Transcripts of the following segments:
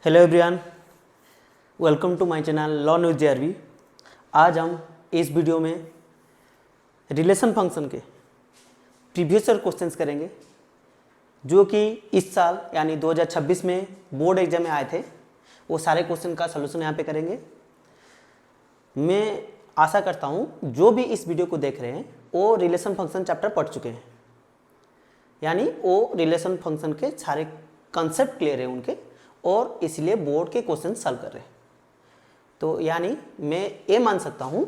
Hello everyone, welcome to my channel law news JRV. आज हम इस वीडियो में रिलेशन फंक्शन के प्रीवियस ईयर क्वेश्चंस करेंगे जो कि इस साल यानी 2026 में बोर्ड एग्जाम में आए थे। वो सारे क्वेश्चन का सलूशन यहाँ पे करेंगे। मैं आशा करता हूँ जो भी इस वीडियो को देख रहे हैं वो रिलेशन फंक्शन चैप्टर पढ़ चुके हैं, यानी वो रिलेशन फंक्शन के सारे कंसेप्ट क्लियर है उनके, और इसलिए बोर्ड के क्वेश्चन सॉल्व कर रहे हैं। तो यानी मैं ये मान सकता हूँ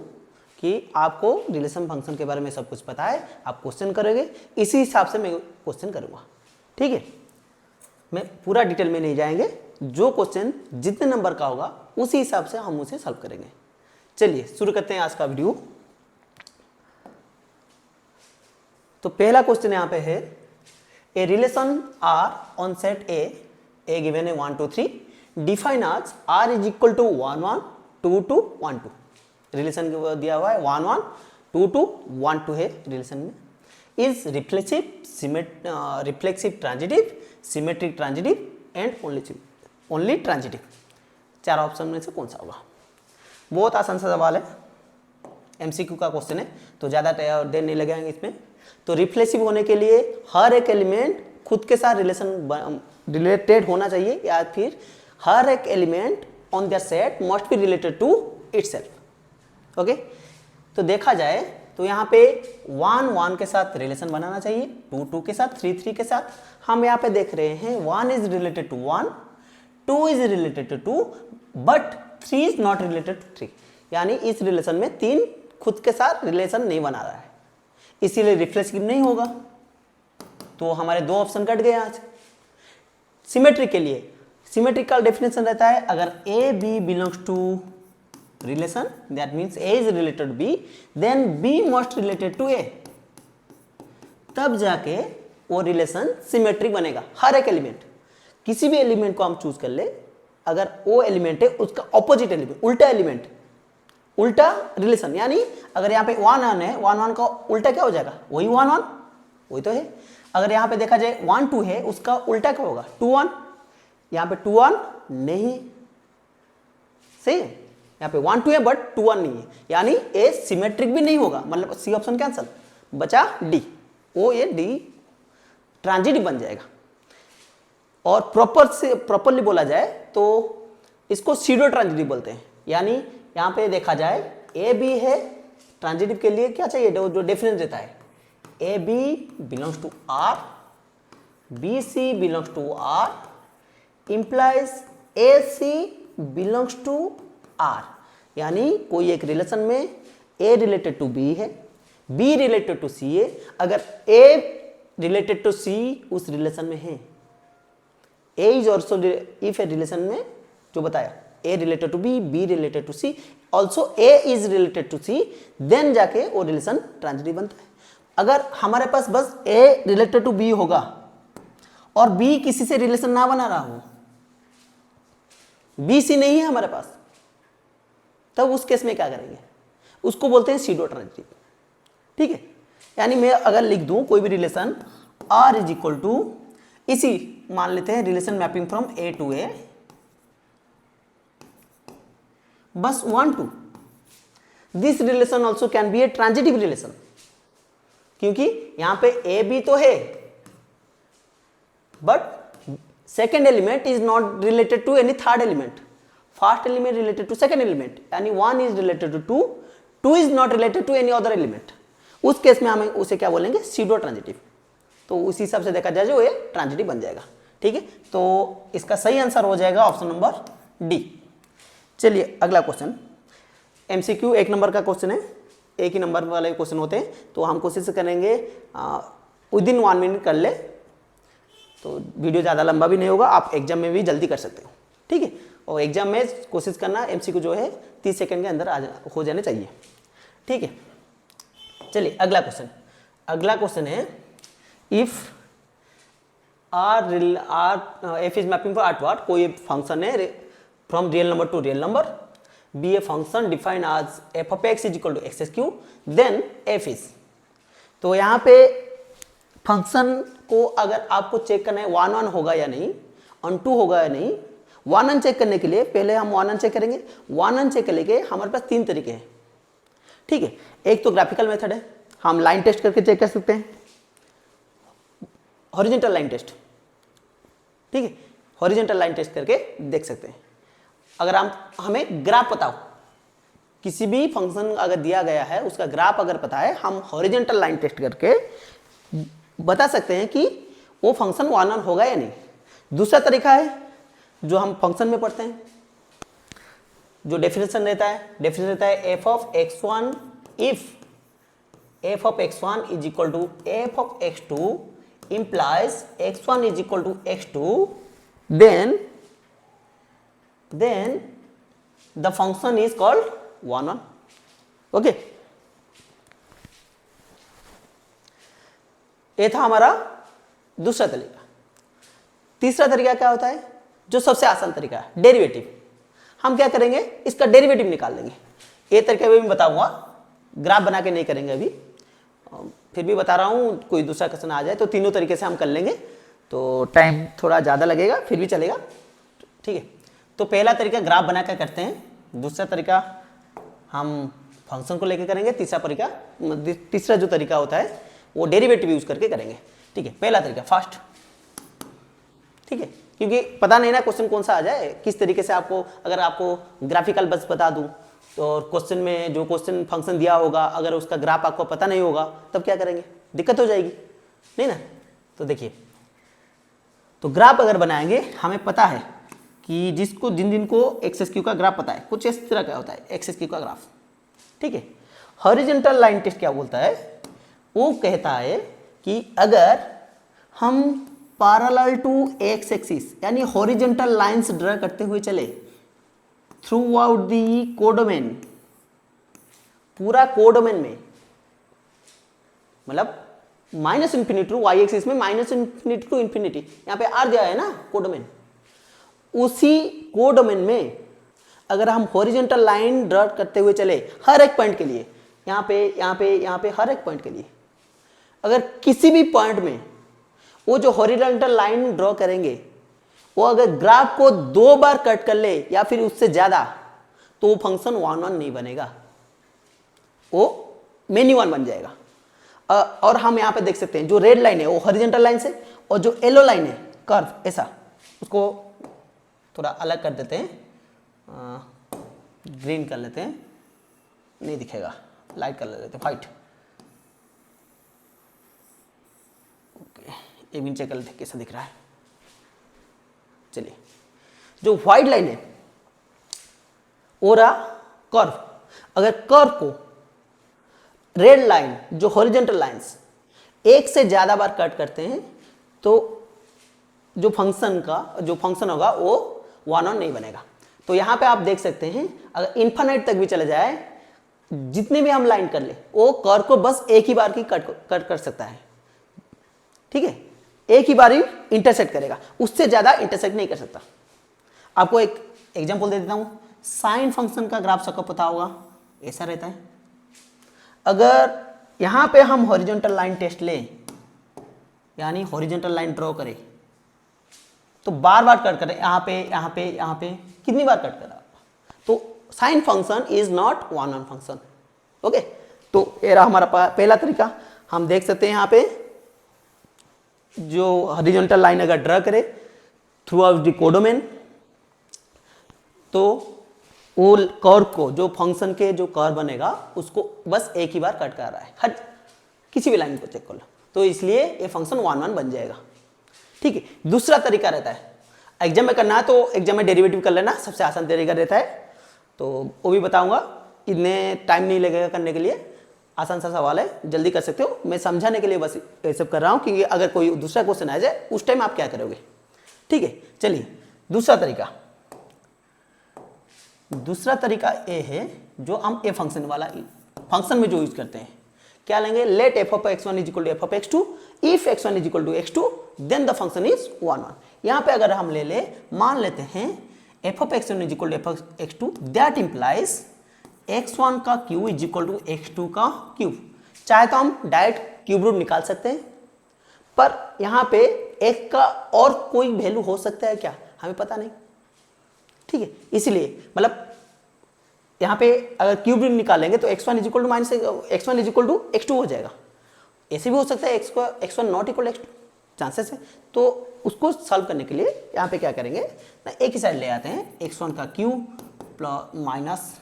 कि आपको रिलेशन फंक्शन के बारे में सब कुछ पता है, आप क्वेश्चन करोगे, इसी हिसाब से मैं क्वेश्चन करूँगा। ठीक है, मैं पूरा डिटेल में नहीं जाएंगे, जो क्वेश्चन जितने नंबर का होगा उसी हिसाब से हम उसे सॉल्व करेंगे। चलिए शुरू करते हैं आज का वीडियो। तो पहला क्वेश्चन यहाँ पे है, a relation R on set A given है 1 2 3 define as r is equal to 1 1 2 2 1 2। Relation दिया हुआ है 1 1 2 2 1 2 है रिलेशन में। Is reflexive transitive, symmetric transitive and only transitive. चार ऑप्शन में से कौन सा होगा? बहुत आसान सा सवाल है, एमसीक्यू का क्वेश्चन है, तो ज़्यादा देर नहीं लगाएंगे इसमें। तो रिफ्लेक्सिव होने के लिए हर एक एलिमेंट खुद के साथ रिलेटेड होना चाहिए, या फिर हर एक element on the set must be related to itself. Okay, तो देखा जाए तो यहाँ पे 1 1 के साथ रिलेशन बनाना चाहिए, 2 2 के साथ, 3 3 के साथ। हम यहाँ पे देख रहे हैं 1 is related to 1, 2 is related to 2, but 3 is not related to 3। यानी इस रिलेशन में 3 खुद के साथ रिलेशन नहीं बना रहा है, इसीलिए रिफ्लेक्सिव नहीं होगा। तो हमारे दो ऑप्शन कट गए आज। सिमेट्रिक के लिए सिमेट्रिक का डेफिनेशन रहता है, अगर A B belongs to relation, that means A is related B, then B must related to A, तब जाके वो रिलेशन सिमेट्रिक बनेगा। हर एक एलिमेंट, किसी भी एलिमेंट को हम चूज कर ले, अगर वो एलिमेंट है उसका ऑपोजिट एलिमेंट, उल्टा एलिमेंट, उल्टा रिलेशन, यानी अगर यहाँ पे 1 1 है, 1 1 का उल्टा क्या हो जाएगा? वही 1 1, वही तो है। अगर यहाँ पे देखा जाए 1 2 है, उसका उल्टा क्या होगा? 2 1। यहाँ पे 2 1 नहीं, सही है। यहाँ पे 1 2 है बट 2 1 नहीं है, यानी ए सिमेट्रिक भी नहीं होगा, मतलब सी ऑप्शन कैंसल, बचा डी। ओ ये डी ट्रांजिटिव बन जाएगा। और प्रॉपरली बोला जाए तो इसको सीडो ट्रांजिटिव बोलते हैं। यानी यहाँ पे देखा जाए ए बी है, ट्रांजिटिव के लिए क्या चाहिए? जो डेफिनेशन रहता है, A B belongs to R, B C belongs to R implies A C belongs to R. यानी कोई एक रिलेशन में ए रिलेटेड टू बी है, बी रिलेटेड टू सी है, अगर ए रिलेटेड टू सी उस रिलेशन में है, A is also if a relation में जो बताया A related to B, B related to C, also A is related to C, then जाके वो रिलेशन ट्रांजिटिव बनता है। अगर हमारे पास बस ए रिलेटेड टू बी होगा और बी किसी से रिलेशन ना बना रहा हो, बी सी नहीं है हमारे पास, तब उस केस में क्या करेंगे? उसको बोलते हैं सीडो ट्रांजिटिव। ठीक है, यानी मैं अगर लिख दूं कोई भी relation R is equal to, इसी मान लेते हैं relation mapping from A to A, बस 1 2, this relation also can be a transitive relation, क्योंकि यहां पे ए बी तो है but second element is not related to any third element, first element related to second element, यानी 1 is related to 2, 2 is not related to any other element. उस case में हम उसे क्या बोलेंगे? Pseudo transitive. तो उसी हिसाब से देखा जाए जो ये ट्रांजिटिव बन जाएगा। ठीक है, तो इसका सही आंसर हो जाएगा ऑप्शन नंबर डी। चलिए अगला क्वेश्चन, एमसीक्यू 1 नंबर का क्वेश्चन है, एक ही नंबर वाले क्वेश्चन होते हैं, तो हम कोशिश करेंगे विदिन 1 मिनट कर ले, तो वीडियो ज़्यादा लंबा भी नहीं होगा, आप एग्जाम में भी जल्दी कर सकते हो। ठीक है, और एग्जाम में कोशिश करना एमसीक्यू जो है 30 सेकंड के अंदर हो जाने चाहिए। ठीक है, चलिए अगला क्वेश्चन है, if F is mapping for art, कोई फंक्शन है from real number to real number, be a function define as F of x is equal to X cube, then F is. तो यहाँ पे फंक्शन को अगर आपको check करना है 1 1 होगा या नहीं, 1 2 होगा या नहीं, वानन चेक करने के लिए पहले हम वानन चेक करेंगे। वानन चेक करने के हमारे पास 3 तरीके हैं, ठीक है। एक तो ग्राफिकल मेथड है, हम लाइन टेस्ट करके चेक कर सकते हैं, हॉरिजॉन्टल लाइन टेस्ट, ठीक है। हॉरिजॉन्टल लाइन टेस्ट करके देख सकते हैं। अगर हमें ग्राफ बताओ, किसी भी फंक्शन अगर दिया गया है उसका ग्राफ अगर पता है, हम हॉरिजॉन्टल लाइन टेस्ट करके बता सकते हैं कि वो फंक्शन वानन होगा या नहीं। दूसरा तरीका है जो हम फंक्शन में पढ़ते हैं, जो डेफिनेशन रहता है f of x1 if f of x1 is equal to f of x2 implies x1 is equal to x2, then the function is called one-on. Okay, ये था हमारा दूसरा तरीका। तीसरा तरीका क्या होता है, जो सबसे आसान तरीका है, डेरिवेटिव। हम क्या करेंगे, इसका डेरिवेटिव निकाल लेंगे। ये तरीका भी मैं बताऊंगा, ग्राफ बना के नहीं करेंगे अभी, फिर भी बता रहा हूँ, कोई दूसरा क्वेश्चन आ जाए तो तीनों तरीके से हम कर लेंगे, तो टाइम थोड़ा ज़्यादा लगेगा, फिर भी चलेगा, ठीक है। तो पहला तरीका ग्राफ बना कर करते हैं, दूसरा तरीका हम फंक्शन को लेकर करेंगे, तीसरा जो तरीका होता है वो डेरिवेटिव यूज करके करेंगे, ठीक है। पहला तरीका फास्ट, ठीक है, क्योंकि पता नहीं ना क्वेश्चन कौन सा आ जाए, किस तरीके से आपको, अगर आपको ग्राफिकल बस बता दूँ तो क्वेश्चन में जो क्वेश्चन फंक्शन दिया होगा अगर उसका ग्राफ आपको पता नहीं होगा तब क्या करेंगे, दिक्कत हो जाएगी, नहीं ना। तो देखिए, तो ग्राफ अगर बनाएंगे, हमें पता है कि जिन को एक्स क्यू का ग्राफ पता है, कुछ इस तरह का होता है एक्स क्यू का ग्राफ, ठीक है। हॉरिजॉन्टल लाइन टेस्ट क्या बोलता है, वो कहता है कि अगर हम पैरेलल टू एक्स एक्सिस यानी हॉरिजॉन्टल लाइंस ड्रा करते हुए चले थ्रू आउट दी कोडोमेन, पूरा कोडोमेन में, मतलब minus infinity to Y axis में माइनस इंफिनिटी टू इंफिनिटी, यहाँ पे आर दिया है ना कोडोमेन, उसी कोडोमेन में अगर हम हॉरिजॉन्टल लाइन ड्रा करते हुए चले हर एक पॉइंट के लिए, यहाँ पे हर एक पॉइंट के लिए, अगर किसी भी पॉइंट में वो जो हॉरिजॉन्टल लाइन ड्रॉ करेंगे वो अगर ग्राफ को 2 बार कट कर ले या फिर उससे ज्यादा, तो वो फंक्शन वन नहीं बनेगा, वो मेनी वन बन जाएगा। और हम यहां पे देख सकते हैं जो रेड लाइन है वो हॉरिजॉन्टल लाइन से, और जो येलो लाइन है कर्व ऐसा, उसको थोड़ा अलग कर देते हैं, ग्रीन कर लेते हैं, नहीं दिखेगा, लाइट कर लेते हैं व्हाइट। ओके, ये भी चेक कर लेते हैं कैसा दिख रहा है। चलिए, जो व्हाइट लाइन है वो रहा कर्व, अगर कर्व को रेड लाइन जो हॉरिजॉन्टल लाइंस एक से ज्यादा बार कट करते हैं तो जो फंक्शन होगा वो वन ऑन नहीं बनेगा। तो यहां पे आप देख सकते हैं, अगर इन्फिनिट तक भी चले जाए, जितने भी हम लाइन कर ले, वो कर्व को बस एक ही बार की कट कर सकता है, ठीक है, एक ही बार ही इंटरसेक्ट करेगा, उससे ज्यादा इंटरसेक्ट नहीं कर सकता। आपको एक एग्जांपल दे देता हूं, साइन फंक्शन का ग्राफ सबको पता होगा, ऐसा रहता है। अगर यहां पे हम हॉरिजॉन्टल लाइन टेस्ट लें, यानी हॉरिजॉन्टल लाइन ड्रॉ करें, तो बार बार कट करें, यहां पे कितनी बार कट करा, तो sine function is not one on function. Okay, तो ये रहा हमारा पहला तरीका। हम देख सकते हैं यहां पे जो हॉरिजॉन्टल लाइन अगर ड्रा करे थ्रू आउट द कोडोमेन, तो वो कर्व को, जो फंक्शन के जो कर्व बनेगा उसको बस एक ही बार कट कर रहा है, हर किसी भी लाइन को चेक कर लो, तो इसलिए ये फंक्शन वन वन बन जाएगा, ठीक है। दूसरा तरीका रहता है, एग्जाम में करना है तो एग्जाम में डेरिवेटिव कर लेना, सबसे आसान तरीका रहता है, तो वो भी बताऊंगा, इतने टाइम नहीं लगेगा करने के लिए, आसान सा सवाल है, जल्दी कर सकते हो। मैं समझाने के लिए बस ये सब कर रहा हूँ, क्योंकि अगर कोई दूसरा क्वेश्चन आ जाए उस टाइम आप क्या करोगे, ठीक है। चलिए, दूसरा तरीका ये है जो हम ए फंक्शन वाला फंक्शन में जो यूज करते हैं, क्या लेंगे, let f of x1 is equal to f of x2, if x1 is equal to x2 then the function is one one. यहाँ पे अगर हम मान लेते हैं f of x1 is equal to f of x2, that implies x1 का cube is equal to x2 का cube. चाहे तो हम डायरेक्ट क्यूब रूट निकाल सकते हैं, पर यहाँ पे x का और कोई वैल्यू हो सकता है क्या, हमें पता नहीं, ठीक है, इसलिए मतलब यहाँ पे अगर क्यूब रूट निकालेंगे तो x1 is equal to minus x1 is equal to x2 हो जाएगा। ऐसे भी हो सकता है x1 not equal x2, chances है। तो उसको सॉल्व करने के लिए यहाँ पे क्या करेंगे ना, एक ही साइड ले आते हैं, x1 का क्यूब प्लस माइनस,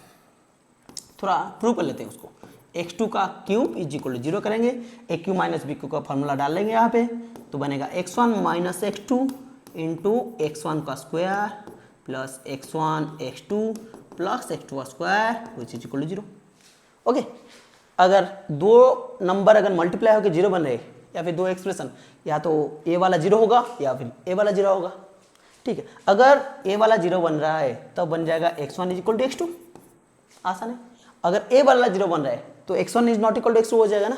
थोड़ा प्रूव कर लेते हैं उसको, x2 का क्यूब इज इक्वल टू 0 करेंगे, ए क्यू माइनस बी क्यू का फॉर्मूला डाल लेंगे यहाँ पे, तो बनेगा x1 minus x2 into x1 का square plus x1 x2 plus x2 का square which is equal to 0। Okay, अगर दो नंबर अगर मल्टीप्लाई होकर 0 बन रहे या फिर दो एक्सप्रेशन, या तो a वाला 0 होगा या फिर a वाला 0 होगा। ठीक है, अगर a वाला 0 बन रहा है तब बन जाएगा x1 is equal to x2, आसान है। अगर a वाला 0 बन रहा है तो x1 is not equal to x2 हो जाएगा ना,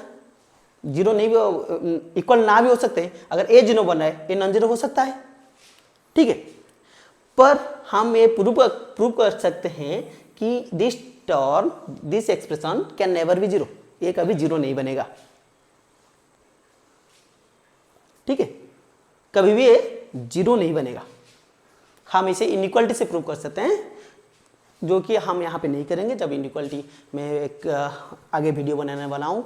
0 नहीं भी इक्वल ना भी हो सकते हैं। अगर a 0 बन रहा है a नॉन 0 हो सकता है। ठीक है, पर हम ये प्रूव कर सकते हैं कि this term, this expression can never be 0, ये कभी 0 नहीं बनेगा। ठीक है, कभी भी ये 0 नहीं बनेगा। हम इसे इनइक्वालिटी से प्रूव कर सकते हैं, जो कि हम यहाँ पे नहीं करेंगे। जब इनइक्वालिटी में एक आगे वीडियो बनाने वाला हूँ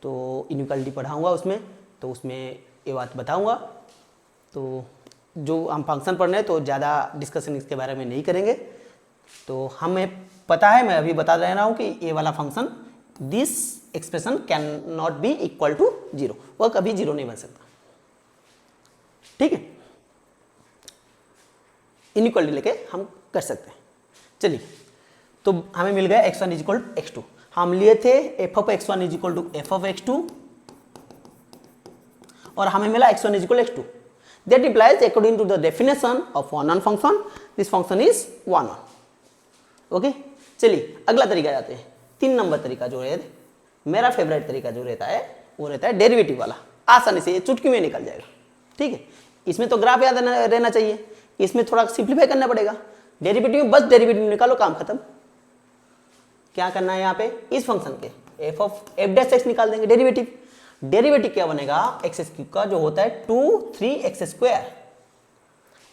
तो इनइक्वालिटी पढ़ाऊँगा उसमें, तो उसमें ये बात बताऊँगा। तो जो हम फंक्शन पढ़ रहे हैं तो ज़्यादा डिस्कशन इसके बारे में नहीं करेंगे। तो हमें पता है, मैं अभी बता रहा हूँ कि ये वाला function, this expression can not be equal to 0, वह कभी 0 नहीं बन सकता। ठीक है, इनइक्वालिटी लेके हम कर सकते हैं। चलिए, तो हमें मिल गया x1 is equal to x2। हम लिए थे f of x1 is equal to f of x2 और हमें मिला x1 is equal x2। That implies according to the definition of one-on function, this function is one-on. Okay, चलिए अगला तरीका जाते हैं। 3 नंबर तरीका जो है मेरा फेवरेट तरीका जो रहता है वो रहता है डेरिवेटिव वाला। आसानी से ये चुटकी में निकल जाएगा। ठीक है, इसमें तो ग्राफ याद रहना चाहिए, इसमें थोड़ा सिंप्लीफाई करना पड़ेगा। डेरिवेटिव में बस डेरिवेटिव निकालो, काम खत्म। क्या करना है यहाँ पे, इस फंक्शन के f of f dash x निकाल देंगे डेरिवेटिव। डेरिवेटिव क्या बनेगा, एक्स क्यूब का जो होता है 2 3x स्क्वायर,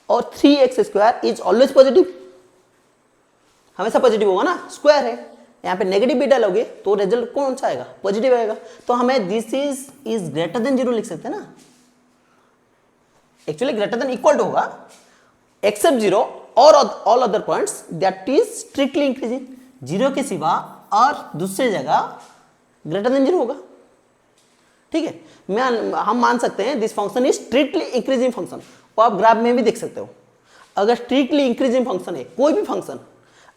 और 3x square is always positive, हमेशा पॉजिटिव होगा ना, स्क्वायर है। यहाँ पे नेगेटिव भी डालोगे तो रिजल्ट कौन सा आएगा, पॉजिटिव आएगा। तो हमें दिस इज ग्रेटर देन 0 लिख सकते हैं ना, actually greater than equal to होगा एक्सेप्ट 0 और all other points that is strictly increasing. 0 के सिवा और दूसरे जगह ग्रेटर देन 0 होगा। ठीक है, हम मान सकते हैं this function is strictly increasing function. और आप ग्राफ में भी देख सकते हो, अगर स्ट्रिक्टली इंक्रीजिंग फंक्शन है, कोई भी फंक्शन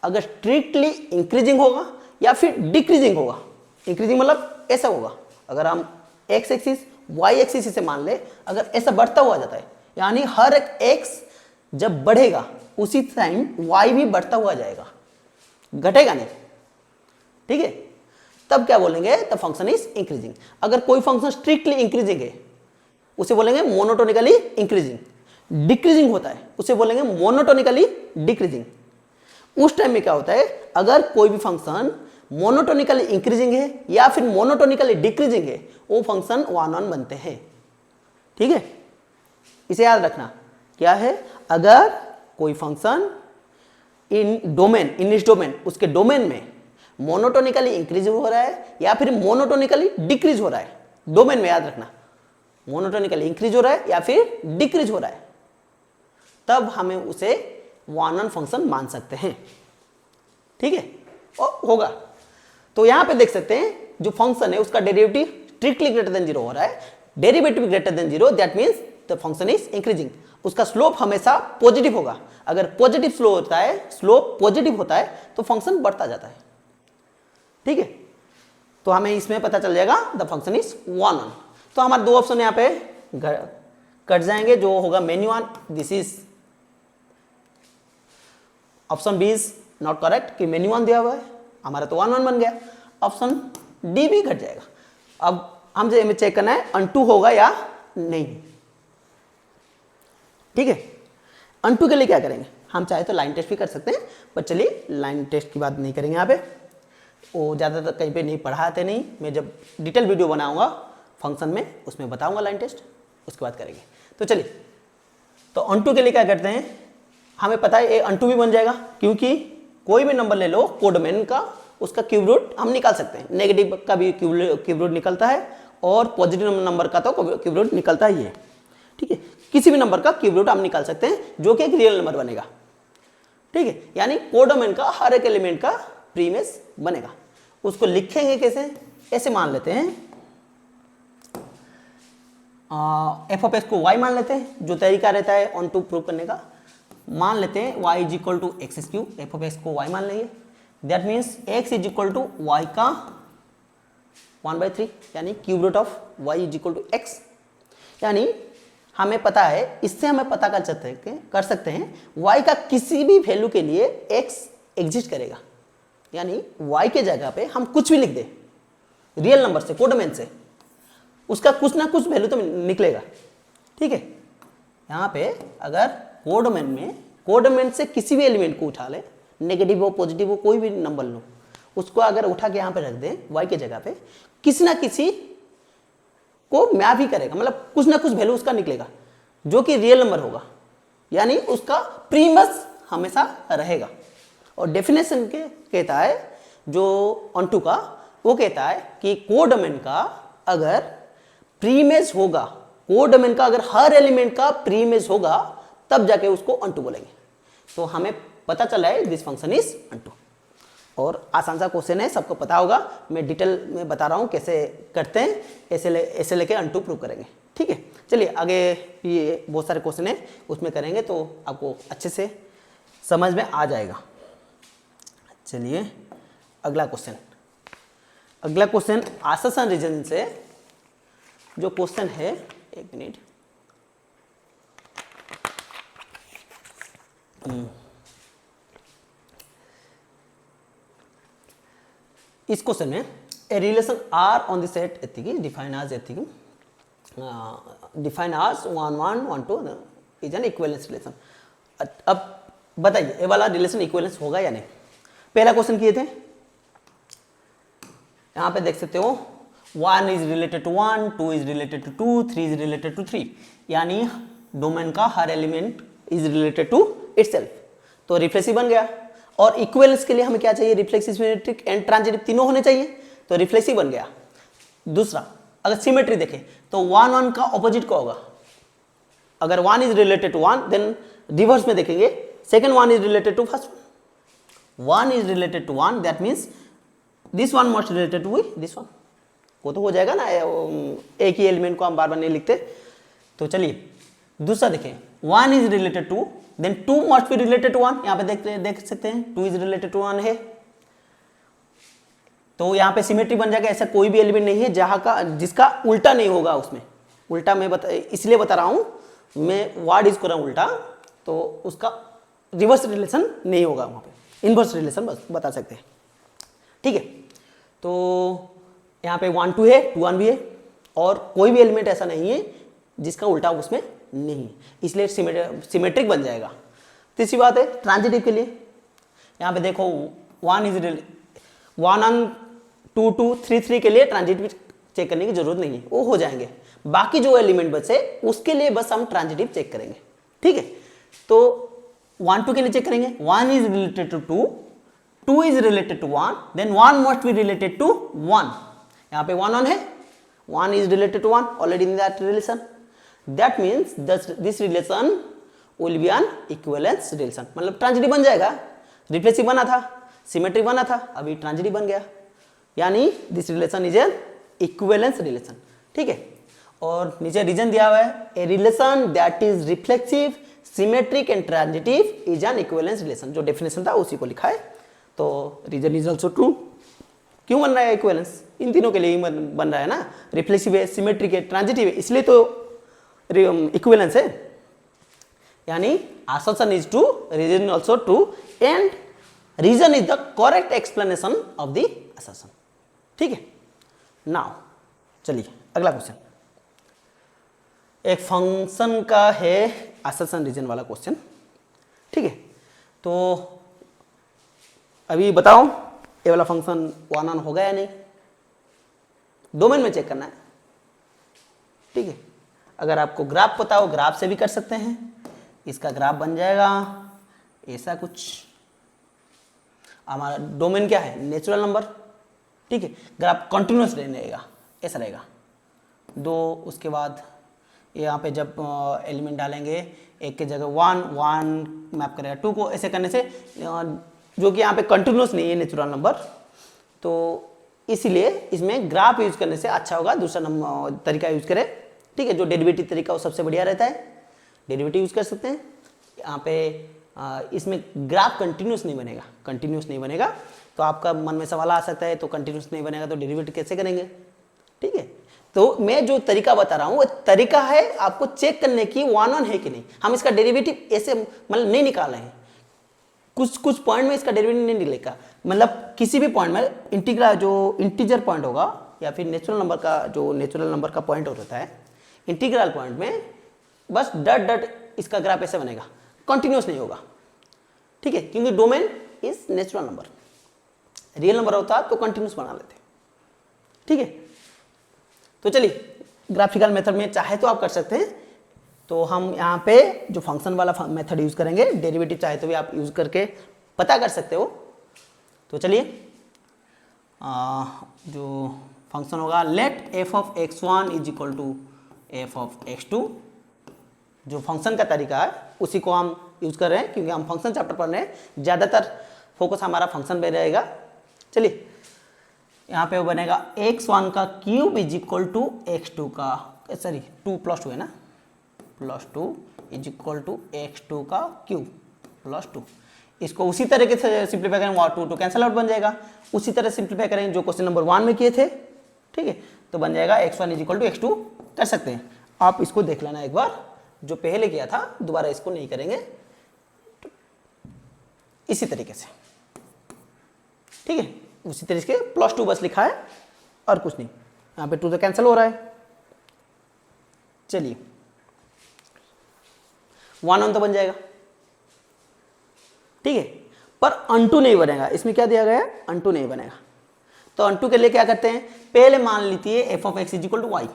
अगर स्ट्रिक्टली इंक्रीजिंग होगा या फिर डिक्रीजिंग होगा, इंक्रीजिंग मतलब ऐसा होगा, अगर हम एक्स एक्सिस वाई एक्सिस से मान ले, अगर ऐसा बढ़ता हुआ जाता है, यानी हर एक एक्स जब बढ़ेगा उसी टाइम वाई भी बढ़ता हुआ जाएगा, घटेगा नहीं। ठीक है, तब क्या बोलेंगे, द फंक्शन इज इंक्रीजिंग। अगर कोई फंक्शन स्ट्रिक्टली इंक्रीजिंग है उसे बोलेंगे मोनोटोनिकली इंक्रीजिंग, डिक्रीजिंग होता है उसे बोलेंगे मोनोटोनिकली डिक्रीजिंग। उस टाइम में क्या होता है, अगर कोई भी फंक्शन मोनोटोनिकली इंक्रीजिंग है या फिर मोनोटोनिकली डिक्रीजिंग है, वो फंक्शन वन ऑन बनते हैं। ठीक है, इसे याद रखना। क्या है, अगर कोई फंक्शन इन डोमेन, इन इस डोमेन, उसके डोमेन में मोनोटोनिकली इंक्रीज हो रहा है या फिर मोनोटोनिकली डिक्रीज हो रहा है, डोमेन में याद रखना, मोनोटोनिकली इंक्रीज हो रहा है या फिर डिक्रीज हो रहा है, तब हमें उसे वन ऑन फंक्शन मान सकते हैं। ठीक है, और होगा तो यहां पे देख सकते हैं जो फंक्शन है उसका डेरिवेटिव स्ट्रिक्टली ग्रेटर देन 0 हो रहा है, derivative greater than 0, that means the function is increasing. उसका स्लोप हमेशा पॉजिटिव होगा। अगर पॉजिटिव स्लो होता है, स्लोप पॉजिटिव होता है तो फंक्शन बढ़ता जाता है। ठीक है, तो हमें इसमें पता चल जाएगा the function is one on. तो हमारे दो ऑप्शन यहाँ पे कट जाएंगे, जो होगा many one, this is option B is not correct कि मेन्यू वन दिया हुआ है, हमारा तो वन वन बन गया। ऑप्शन डी भी घट जाएगा। अब हम जो चेक करना है अनटू होगा या नहीं। ठीक है, अनटू के लिए क्या करेंगे, हम चाहे तो लाइन टेस्ट भी कर सकते हैं, पर चलिए लाइन टेस्ट की बात नहीं करेंगे यहाँ पे, वो ज़्यादातर कहीं पे नहीं पढ़ाते नहीं। मैं जब डिटेल वीडियो बनाऊंगा फंक्शन में उसमें बताऊंगा लाइन टेस्ट, उसके बाद करेंगे। तो चलिए, तो अनटू के लिए क्या करते हैं, हमें पता है ए अनटू भी बन जाएगा, क्योंकि कोई भी नंबर ले लो कोड डोमेन का, उसका क्यूब रूट हम निकाल सकते हैं। नेगेटिव का भी क्यूब रूट निकलता है और पॉजिटिव नंबर का तो क्यूब रूट निकलता ही है। ठीक है, किसी भी नंबर का क्यूब रूट हम निकाल सकते हैं जो कि एक रियल नंबर बनेगा। ठीक है, यानी कोड डोमेन का हर एक एलिमेंट का प्री इमेज बनेगा। उसको लिखेंगे कैसे, ऐसे मान लेते हैं एफ ऑफ एक्स को वाई मान लेते हैं, जो तरीका रहता है ऑन टू प्रूव करने का। मान लेते हैं y is equal to X cube, f of X को y मान लेंगे। That means x is equal to Y का 1/3, यानी cube root of y is equal to X. यानी हमें पता है, इससे हमें पता कर सकते हैं y का किसी भी वैल्यू के लिए x एग्जिस्ट करेगा। यानी y के जगह पे हम कुछ भी लिख दें रियल नंबर से, कोड डोमेन से, उसका कुछ ना कुछ वैल्यू तो निकलेगा। ठीक है, यहाँ पे अगर कोड डोमेन से किसी भी एलिमेंट को उठा ले, नेगेटिव हो पॉजिटिव हो कोई भी नंबर लो, उसको अगर उठा के यहाँ पे रख दें y के जगह पे, किसी ना किसी को मैप ही करेगा, मतलब कुछ ना कुछ वैल्यू उसका निकलेगा जो कि रियल नंबर होगा, यानी उसका प्रीमियस हमेशा रहेगा। और डेफिनेशन के कहता है जो ऑनटू का, वो कहता है कि कोड डोमेन का अगर प्रीमियस होगा, कोड डोमेन का अगर हर एलिमेंट का प्रीमियस होगा तब जाके उसको ऑनटू बोलेंगे। तो हमें पता चला है दिस फंक्शन इज ऑनटू। और आसान सा क्वेश्चन है, सबको पता होगा, मैं डिटेल में बता रहा हूँ कैसे करते हैं, ऐसे लेके ऑनटू प्रूव करेंगे। ठीक है, चलिए आगे ये बहुत सारे क्वेश्चन है, उसमें करेंगे तो आपको अच्छे से समझ में आ जाएगा। चलिए अगला क्वेश्चन आससन रीजन से जो क्वेश्चन है, एक मिनट, इस क्वेश्चन में a relation R on the set ethic define as 1 1 1 2 is an equivalence relation. अब बताइए ये वाला रिलेशन इक्विवेलेंस होगा या नहीं। पहला क्वेश्चन किए थे, यहां पे देख सकते हो 1 is related to 1, 2 is related to 2, 3 is related to 3, यानी डोमेन का हर element is related to itself. तो रिफ्लेक्सिव बन गया। और इक्विवेलेंस के लिए हमें क्या चाहिए, रिफ्लेक्सिव, सिमेट्रिक एंड ट्रांजिटिव तीनों होने चाहिए, तो रिफ्लेक्सिव बन गया। दूसरा, अगर सिमेट्री देखें तो 1 1 का ऑपोजिट क्या होगा, अगर 1 is related to 1 then reverse में देखेंगे second 1 is related to first 1 is related to 1, that means this one must related to this one. वो तो हो जाएगा ना, एक ही एलिमेंट को हम बार बार नहीं लिखते। तो चलिए दूसरा देखें, 1 is related to, then 2 must be related to 1, यहाँ पे देख सकते हैं 2 इज रिलेटेड टू 1 है, तो यहाँ पे सिमेट्री बन जाएगा। ऐसा कोई भी एलिमेंट नहीं है जहां का जिसका उल्टा नहीं होगा उसमें। उल्टा मैं इसलिए बता रहा हूं, मैं वर्ड यूज कर रहा हूं उल्टा, तो उसका रिवर्स रिलेशन नहीं होगा, वहां पे इनवर्स रिलेशन बस बता सकते हैं। ठीक है, तो यहाँ पे 1 2 है, 2 1 भी है, और कोई भी एलिमेंट ऐसा नहीं है जिसका उल्टा उसमें नहीं है, इसलिए सिमेट्रिक बन जाएगा। तीसरी बात है ट्रांजिटिव के लिए, यहाँ पे देखो 1 1 2 2 3 3 के लिए ट्रांजिटिव चेक करने की जरूरत नहीं है, वो हो जाएंगे। बाकी जो एलिमेंट बचे उसके लिए बस हम ट्रांजिटिव चेक करेंगे। ठीक है, तो 1 2 के लिए चेक करेंगे, 1 is related to 2, 2 is related to 1, then 1 must be related to 1। यहाँ पे 1 1 है, 1 is related to 1 already in that relation, that means this relation will be an equivalence relation, मतलब ट्रांजिटिव बन जाएगा। रिफ्लेक्सिव बना था, सिमेट्रिक बना था, अभी ट्रांजिटिव बन गया, यानी this relation is an equivalence relation. ठीक है, और नीचे रीजन दिया हुआ है, a relation that is reflexive, symmetric and transitive is an equivalence relation. जो डेफिनेशन था उसी को लिखा है, तो रीजन इज ऑल्सो ट्रू। क्यों बन रहा है इक्विवेलेंस, इन तीनों के लिए ही बन रहा है ना, रिफ्लेक्सिव है, सिमेट्रिक है, ट्रांजिटिव है, इसलिए तो इक्विवेलेंस है। यानी assertion is true, reason also true, and reason is the correct explanation of the assertion। ठीक है, नाउ चलिए अगला क्वेश्चन, एक फंक्शन का है assertion रीजन वाला क्वेश्चन। ठीक है, तो अभी बताओ ये वाला फंक्शन 1 1 होगा या नहीं, डोमेन में चेक करना है। ठीक है, अगर आपको ग्राफ पता हो ग्राफ से भी कर सकते हैं। इसका ग्राफ बन जाएगा ऐसा कुछ। हमारा डोमेन क्या है, नेचुरल नंबर, ठीक है। ग्राफ कंटिन्यूस रहेगा, ऐसा रहेगा 2, उसके बाद यहाँ पे जब एलिमेंट डालेंगे एक के जगह 1 मैप करेगा 2 को, ऐसे करने से जो कि यहाँ पे कंटिन्यूस नहीं है नेचुरल नंबर, तो इसीलिए इसमें ग्राफ यूज करने से अच्छा होगा दूसरा नंबर तरीका यूज करें, ठीक है। जो डेरिवेटिव तरीका वो सबसे बढ़िया रहता है, डेरिवेटिव यूज कर सकते हैं। यहाँ पे इसमें ग्राफ कंटिन्यूस नहीं बनेगा, तो आपका मन में सवाल आ सकता है तो कंटिन्यूस नहीं बनेगा तो डेरिवेटिव कैसे करेंगे, ठीक है। तो मैं जो तरीका बता रहा हूँ वो तरीका है आपको चेक करने की 1 है कि नहीं। हम इसका डेरिवेटिव ऐसे मतलब नहीं निकाल रहे हैं, कुछ पॉइंट में इसका डेरिवेटिव नहीं निकलेगा, मतलब किसी भी पॉइंट में इंटीग्रल जो इंटीजर पॉइंट होगा या फिर नेचुरल नंबर का पॉइंट होता है, इंटीग्रल पॉइंट में बस डट इसका ग्राफ ऐसे बनेगा, कंटिन्यूस नहीं होगा, ठीक है, क्योंकि domain is natural number. Real number होता तो कंटिन्यूस बना लेते, ठीक है। तो चलिए ग्राफिकल मेथड में चाहे तो आप कर सकते हैं, तो हम यहाँ पे जो फंक्शन वाला मेथड यूज करेंगे, डेरिवेटिव चाहे तो भी आप यूज करके पता कर सकते हो। तो चलिए जो फंक्शन होगा let f of x1 is equal to f of x2, जो फंक्शन का तरीका है उसी को हम यूज कर रहे हैं क्योंकि हम फंक्शन चैप्टर पढ़ रहे हैं, ज़्यादातर फोकस हमारा फंक्शन पे रहेगा। चलिए यहाँ पे वो बनेगा x1 का cube is equal to x2 का, सॉरी 2 + 2 है ना, +2 इज इक्वल टू x2 का क्यूब +2। इसको उसी तरीके से सिंप्लीफाई करेंगे, 2 कैंसिल आउट बन जाएगा, उसी तरह सिंप्लीफाई करेंगे जो क्वेश्चन नंबर 1 में किए थे, ठीक है। तो बन जाएगा x1 is equal to x2 कर सकते हैं। आप इसको देख लेना एक बार, जो पहले किया था दोबारा इसको नहीं करेंगे, इसी तरीके से, ठीक है। उसी तरीके से +2 बस लिखा है और कुछ नहीं, यहाँ पे 2 तो कैंसिल हो रहा है। चलिए 1 तो बन जाएगा, ठीक है, पर अनटू नहीं बनेगा। इसमें क्या दिया गया है, अनटू नहीं बनेगा। तो अनटू के लिए क्या करते हैं, पहले मान लीजिए f of x is equal to Y,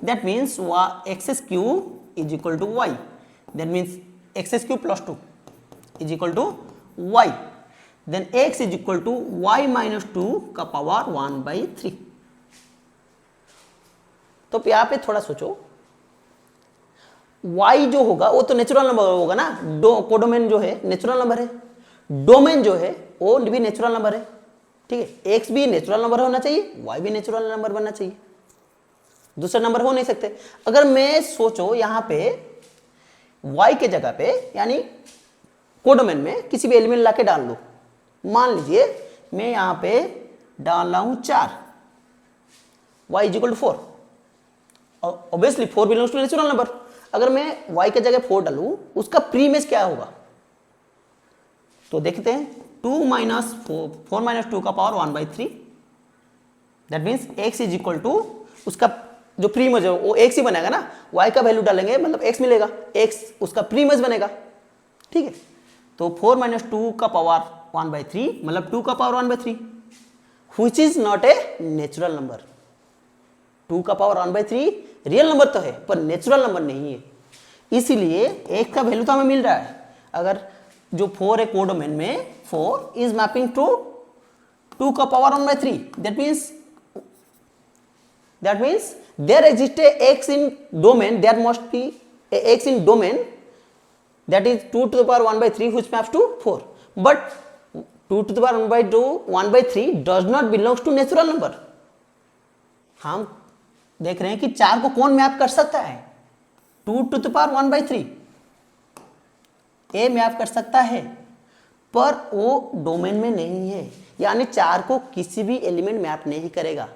that means X cube is equal to Y, that means X cube +2 is equal to Y, then x is equal to Y minus 2 का power 1/3। तो यहाँ पे थोड़ा सोचो, y जो होगा वो तो नेचुरल नंबर होगा ना, कोडोमेन जो है नेचुरल नंबर है, डोमेन जो है वो भी नेचुरल नंबर है, ठीक है। x भी नेचुरल नंबर होना चाहिए, y भी नेचुरल नंबर बनना चाहिए, दूसरा नंबर हो नहीं सकते। अगर मैं सोचो यहाँ पे y के जगह पे यानी कोडोमेन में किसी भी एलिमेंट लाके डाल दो, मान लीजिए मैं यहाँ पे डाल रहा हूं 4, y is equal to 4, obviously 4 belongs to natural number. अगर मैं y के जगह 4 डालूं, उसका प्रीमेस क्या होगा, तो देखते हैं 2 माइनस 4 माइनस 2 का power 1/3, that means x is equal to, उसका जो प्रीमेस है वो x ही बनेगा ना, y का वैल्यू डालेंगे मतलब x मिलेगा, x उसका प्रीमेस बनेगा, ठीक है। तो 4 माइनस 2 का पावर 1/3 मतलब 2 का power 1/3, which is not a natural number. 2 का पावर 1/3 रियल नंबर तो है पर नेचुरल नंबर नहीं है, इसीलिए x का वैल्यू तो हमें मिल रहा है। अगर जो 4 है कोडोमेन में, 4 इज मैपिंग टू 2 का power 1/3, that means there exists a x in domain, there must be a x in domain that is 2 to the power 1/3 which maps to 4, but 2 to the power 1/3 does not belongs to natural number। हम देख रहे हैं कि 4 को कौन map कर सकता है, 2 to the power 1/3 A map कर सकता है, पर वो डोमेन में नहीं है, यानी 4 को किसी भी एलिमेंट मैप नहीं करेगा।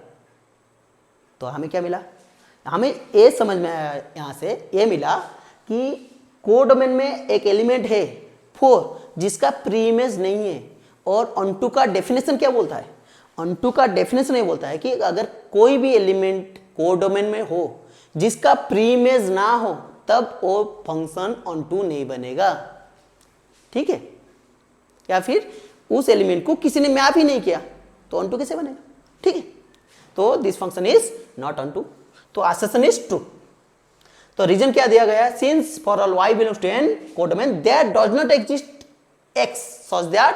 तो हमें क्या मिला, हमें ये समझ में आया यहाँ से, ये मिला कि कोडोमेन में एक एलिमेंट है 4 जिसका प्रीमेस नहीं है, और ऑनटू का डेफिनेशन क्या बोलता है, ऑनटू का डेफिनेशन ये बोलता है कि अगर कोई भी एलिमेंट कोडोमेन में हो जिसका प्रीमेस ना हो तब वो फंक्शन ऑनटू नहीं बनेगा, ठीक है। या फिर उस एलिमेंट को किसी ने मैप ही नहीं किया तो ऑनटू कैसे बनेगा, ठीक है। तो this function is not onto, तो असर्शन इज ट्रू। तो रीजन क्या दिया गया है, since for all y belongs to n codomain that does not exist x such that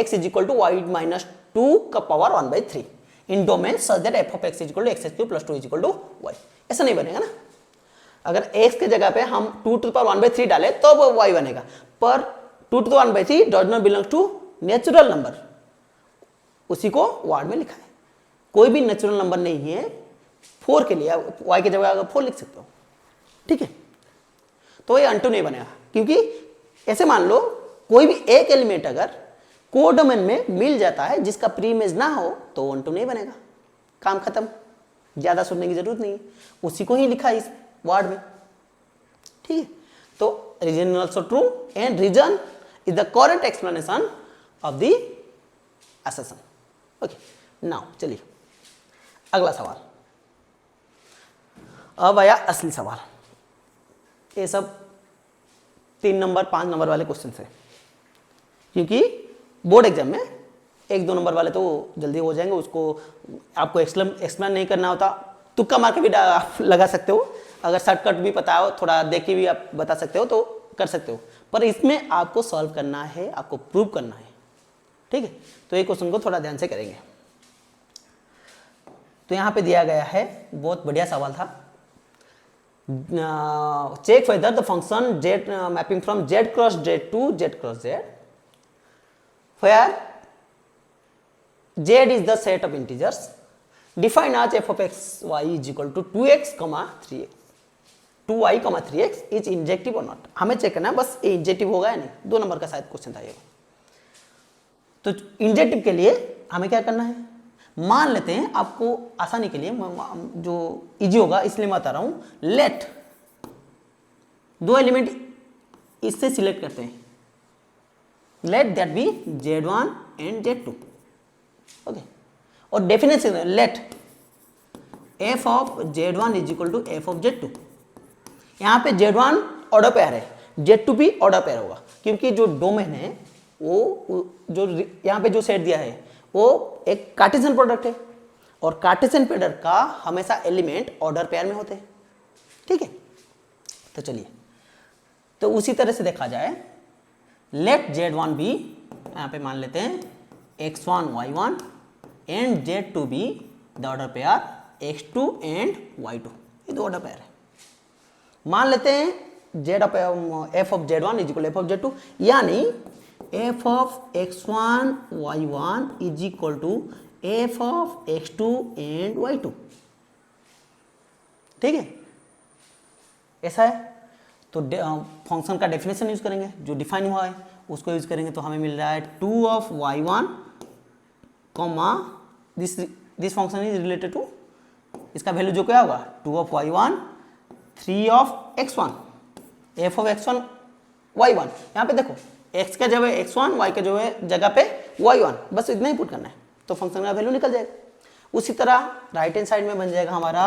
x is equal to y minus 2 का power 1/3 in domain such that f of x is equal to x³ plus 2 is equal to y। ऐसा नहीं बनेगा ना, अगर x के जगह पे हम 2 टू द पावर 1/3 डालें तो वो y बनेगा, पर 2 to the power 1/3 does not belongs to natural number, उसी को वर्ड में लिखा है। कोई भी नेचुरल नंबर नहीं है 4 के लिए, y की जगह अगर 4 लिख सकते हो, ठीक है। तो ये अनटू नहीं बनेगा, क्योंकि ऐसे मान लो कोई भी एक एलिमेंट अगर कोडोमेन में मिल जाता है जिसका प्री इमेज ना हो तो अनटू नहीं बनेगा, काम खत्म, ज्यादा सुनने की जरूरत नहीं है, उसी को ही लिखा है इस वर्ड में, ठीक है। तो reason also true and reason is the correct explanation of the assertion. Okay, now चलिए अगला सवाल। अब आया असली सवाल। ये सब 3 नंबर 5 नंबर वाले क्वेश्चन है, क्योंकि बोर्ड एग्जाम में 1-2 नंबर वाले तो जल्दी हो जाएंगे, उसको आपको एक्सप्लेन नहीं करना होता, तुक्का मार के भी आप लगा सकते हो, अगर शॉर्टकट भी पता हो, थोड़ा देख के भी आप बता सकते हो तो कर सकते हो, पर इसमें आपको सॉल्व करना है, आपको प्रूव करना है, ठीक है। तो ये क्वेश्चन को थोड़ा ध्यान से करेंगे। तो यहाँ पे दिया गया है, बहुत बढ़िया सवाल था, check whether the function z mapping from z cross z to z cross z where z is the set of integers defined as f of x y is equal to 2x, 3x 2y, 3x is injective or not। हमें check करना है बस, ये injective होगा या नहीं, 2 number का शायद क्वेश्चन था ये। तो इंजेक्टिव के लिए हमें क्या करना है, मान लेते हैं, आपको आसानी के लिए जो इजी होगा इसलिए मैं बता रहा हूं, लेट 2 एलिमेंट इससे सिलेक्ट करते हैं, let that be z1 and z2, okay. और definition let f of z1 is equal to f of z2। यहां पे z1 ऑर्डर पेयर है, z2 भी ऑर्डर पेयर होगा, क्योंकि जो डोमेन है वो जो यहां पे जो सेट दिया है वो एक कार्टेशियन प्रोडक्ट है, और कार्टेशियन प्रोडक्ट का हमेशा एलिमेंट ऑर्डर पेयर में होते हैं, ठीक है। तो चलिए, तो उसी तरह से देखा जाए, लेट z1 भी यहाँ पे मान लेते हैं x1 y1 एंड z2 भी the order pair x2 and y2, ये 2 ऑर्डर पेयर है। मान लेते हैं f of z1 is equal f of z2, यानी f of x1 y1 is equal to f of x2 and y2, ठीक है, ऐसा है। तो फंक्शन का डेफिनेशन यूज करेंगे, जो डिफाइन हुआ है उसको यूज करेंगे, तो हमें मिल रहा है 2 of y1 comma this function is related to, इसका वैल्यू जो क्या होगा 2 of y1 3 of x1 f of x1 y1। यहाँ पे देखो x का जगह x1, y के जो है जगह पे y1, बस इतना ही पुट करना है तो फंक्शन का वैल्यू निकल जाएगा। उसी तरह राइट हैंड साइड में बन जाएगा हमारा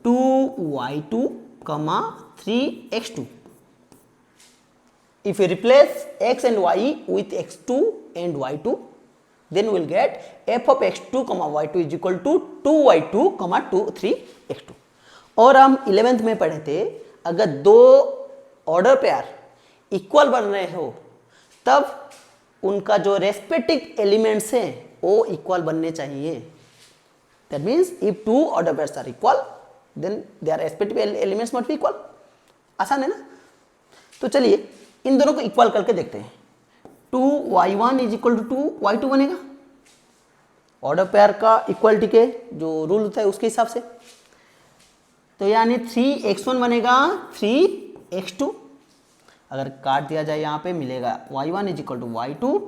2y2 कमा 3x2। If you replace x and y with x2 and y2, then we will get f of x2 comma y2 is equal to 2y2 comma 3x2। और हम 11th में पढ़े थे, अगर 2 ऑर्डर पेयर इक्वल बन रहे हो तब उनका जो रेस्पेक्टिव एलिमेंट्स हैं वो इक्वल बनने चाहिए। That means if 2 order pairs are equal then their respective elements must be equal. आसान है ना। तो चलिए इन दोनों को इक्वल करके देखते हैं। 2y1 is equal to 2y2 बनेगा, ऑर्डर पेयर का इक्वलिटी के जो रूल होता है उसके हिसाब से। तो यानी 3x1 बनेगा 3x2। अगर काट दिया जाए यहाँ पे मिलेगा y1 is equal to y2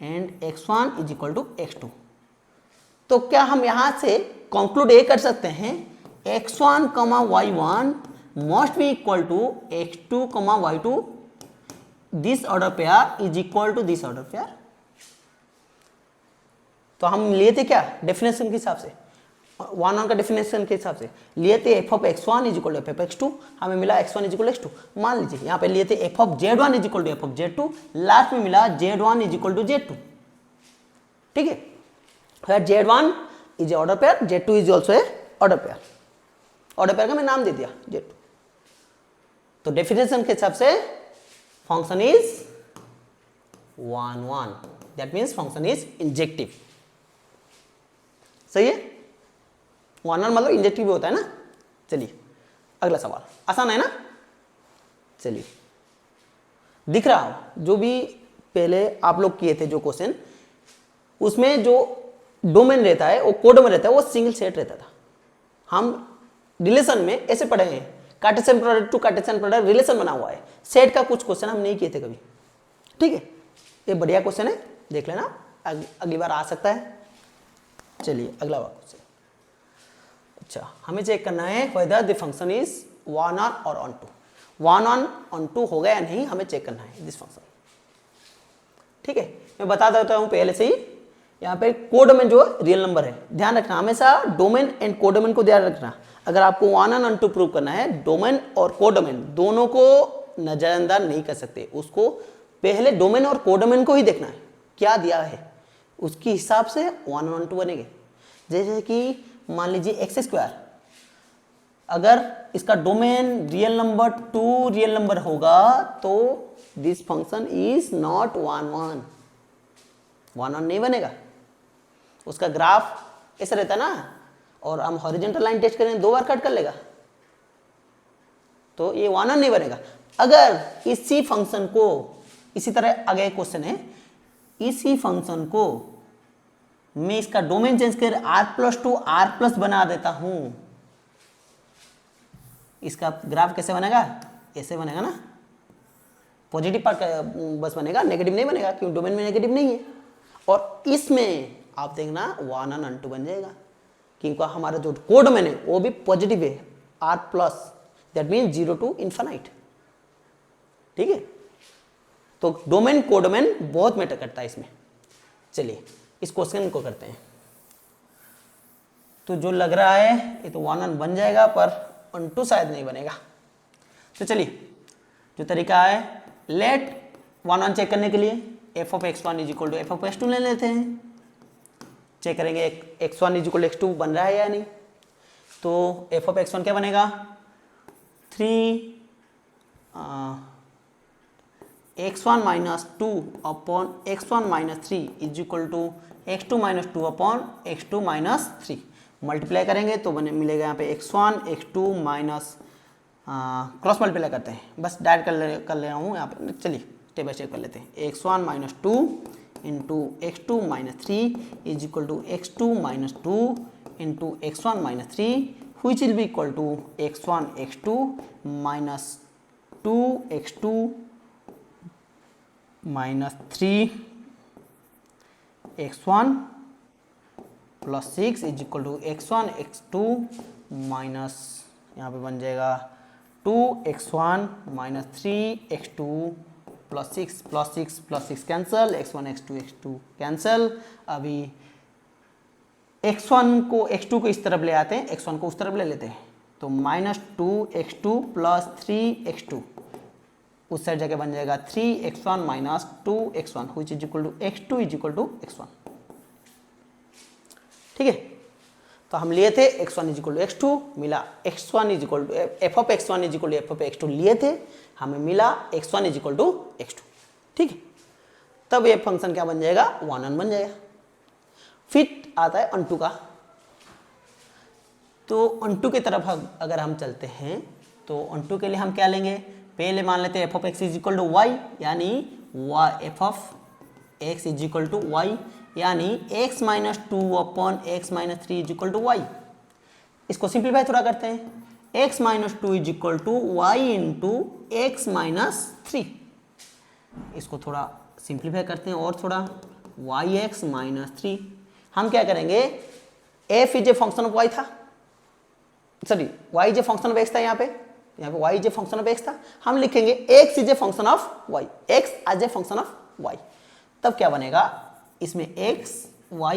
and x1 is equal to x2। तो क्या हम यहाँ से कंक्लूड ये कर सकते हैं x1 कमा y1 must be equal to x2 comma y2, this order pair is equal to this order pair. तो हम लिए थे क्या डेफिनेशन के हिसाब से, 1 का डेफिनेशन के हिसाब से लिए थे f of x1 is equal to f of x2, हमें मिला x1 is equal to x2। मान लीजिए यहाँ पे लिए थे f of z1 is equal to f of z2, last में मिला z1 is equal to z2, ठीक है। फिर z1 is order pair, z2 is also A order pair. Order pair का मैं नाम दे दिया Z2। तो डेफिनेशन के हिसाब से function is 1 1, that means function is injective. सही है, 1 1 मतलब इंजेक्टिव भी होता है ना। चलिए अगला सवाल, आसान है ना। चलिए दिख रहा हो जो भी पहले आप लोग किए थे जो क्वेश्चन, उसमें जो डोमेन रहता है वो कोड में रहता है, वो सिंगल सेट रहता था। हम रिलेशन में ऐसे पढ़े हैं, Cartesian product to Cartesian product relation बना हुआ है। सेट का कुछ क्वेश्चन हम नहीं किए थे कभी, ठीक है। ये बढ़िया क्वेश्चन है, देख लेना, अगली बार आ सकता है। चलिए अगला क्वेश्चन। अच्छा, हमें चेक करना है वेदर द फंक्शन इज 1 1 और ऑन 2। 1 1 ऑन 2 होगा या नहीं, हमें चेक करना है दिस फंक्शन, ठीक है। मैं बता देता हूं पहले से ही, यहाँ पे कोडोमेन जो रियल नंबर है, ध्यान रखना हमेशा डोमेन एंड कोडोमेन को ध्यान रखना। अगर आपको 1 1 2 प्रूव करना है, डोमेन और कोडोमेन दोनों को नजरअंदाज नहीं कर सकते। उसको पहले डोमेन और कोडोमेन को ही देखना है, क्या दिया है उसके हिसाब से 1 1 2 बनेंगे। जैसे कि मान लीजिए एक्स स्क्वायर, अगर इसका domain real number 2 real number होगा तो दिस फंक्शन इज नॉट 1 1 1 नहीं बनेगा। उसका ग्राफ ऐसा रहता है ना, और हम हॉरिजॉन्टल लाइन टेस्ट करें 2 बार कट कर लेगा, तो ये 1 1 नहीं बनेगा। अगर इसी फंक्शन को, इसी तरह आगे एक क्वेश्चन है, इसी फंक्शन को मैं इसका डोमेन चेंज कर r+2 r+ बना देता हूं, इसका ग्राफ कैसे बनेगा, ऐसे बनेगा ना। पॉजिटिव पार्ट बस बनेगा, नेगेटिव नहीं बनेगा, क्योंकि डोमेन में नेगेटिव नहीं है। और इसमें आप देखना 1 1 2 बन जाएगा, क्योंकि हमारा जो कोड में है वो भी पॉजिटिव है, r+, that mean 0 to infinite, ठीक है। तो डोमेन कोडोमेन बहुत मैटर करता है इसमें। चलिए इस क्वेश्चन को करते हैं। तो जो लग रहा है ये तो 1 1 बन जाएगा, पर 1 2 शायद नहीं बनेगा। तो चलिए जो तरीका है, लेट 1 1 चेक करने के लिए f(x1) = f(x2) ले लेते हैं। चेक करेंगे x1 = x2 बन रहा है या नहीं। तो f(x1) क्या बनेगा, 3 x1 - 2 upon x1 - 3 = x2 - 2 upon x2 - 3। Multiply करेंगे तो बने मिलेगा यहाँ पे x1 x2 minus, cross multiply करते हैं, बस डायरेक्ट कर ले रहा हूँ यहाँ पे। चलिए स्टेप बाय स्टेप कर लेते हैं। x1 - 2 into x2 - 3 = x2 - 2 into x1 - 3 which will be equal to x1 x2 minus 2 x2 minus 3 x1 plus 6 is equal to x1 x2 minus, यहाँ पे बन जाएगा 2x1 minus 3x2 plus 6 cancel, x1 x2 cancel. अभी x1 को x2 को इस तरफ ले आते हैं, x1 को उस तरफ ले लेते हैं, तो -2x2 प्लस 3x2 उस साइड जाके बन जाएगा 3x1 minus 2x1 which is equal to x2 is equal to x1, ठीक है। तो हम लिए थे x1 is equal to x2, मिला x1 is equal to f(x1) is equal to f(x2) लिए थे, हमें मिला x1 is equal to x2, ठीक है। तब ये फंक्शन क्या बन जाएगा, 1 1 बन जाएगा। फिर आता है अनटू का। तो अनटू की तरफ अगर हम चलते हैं तो अनटू के लिए हम क्या लेंगे, पहले मान लेते हैं f(x) is equal to y, यानी f(x) is equal to y, यानी x minus 2 upon x minus 3 is equal to Y. इसको सिंप्लीफाई थोड़ा करते हैं, x minus 2 is equal to Y into X minus 3। इसको थोड़ा सिंप्लीफाई करते हैं और थोड़ा, वाई एक्स माइनस 3। हम क्या करेंगे, f is a function of y था, sorry y is a function of x था, यहाँ पे y is a function of x था, हम लिखेंगे x is a function of y, x as a function of y। तब क्या बनेगा, इसमें x y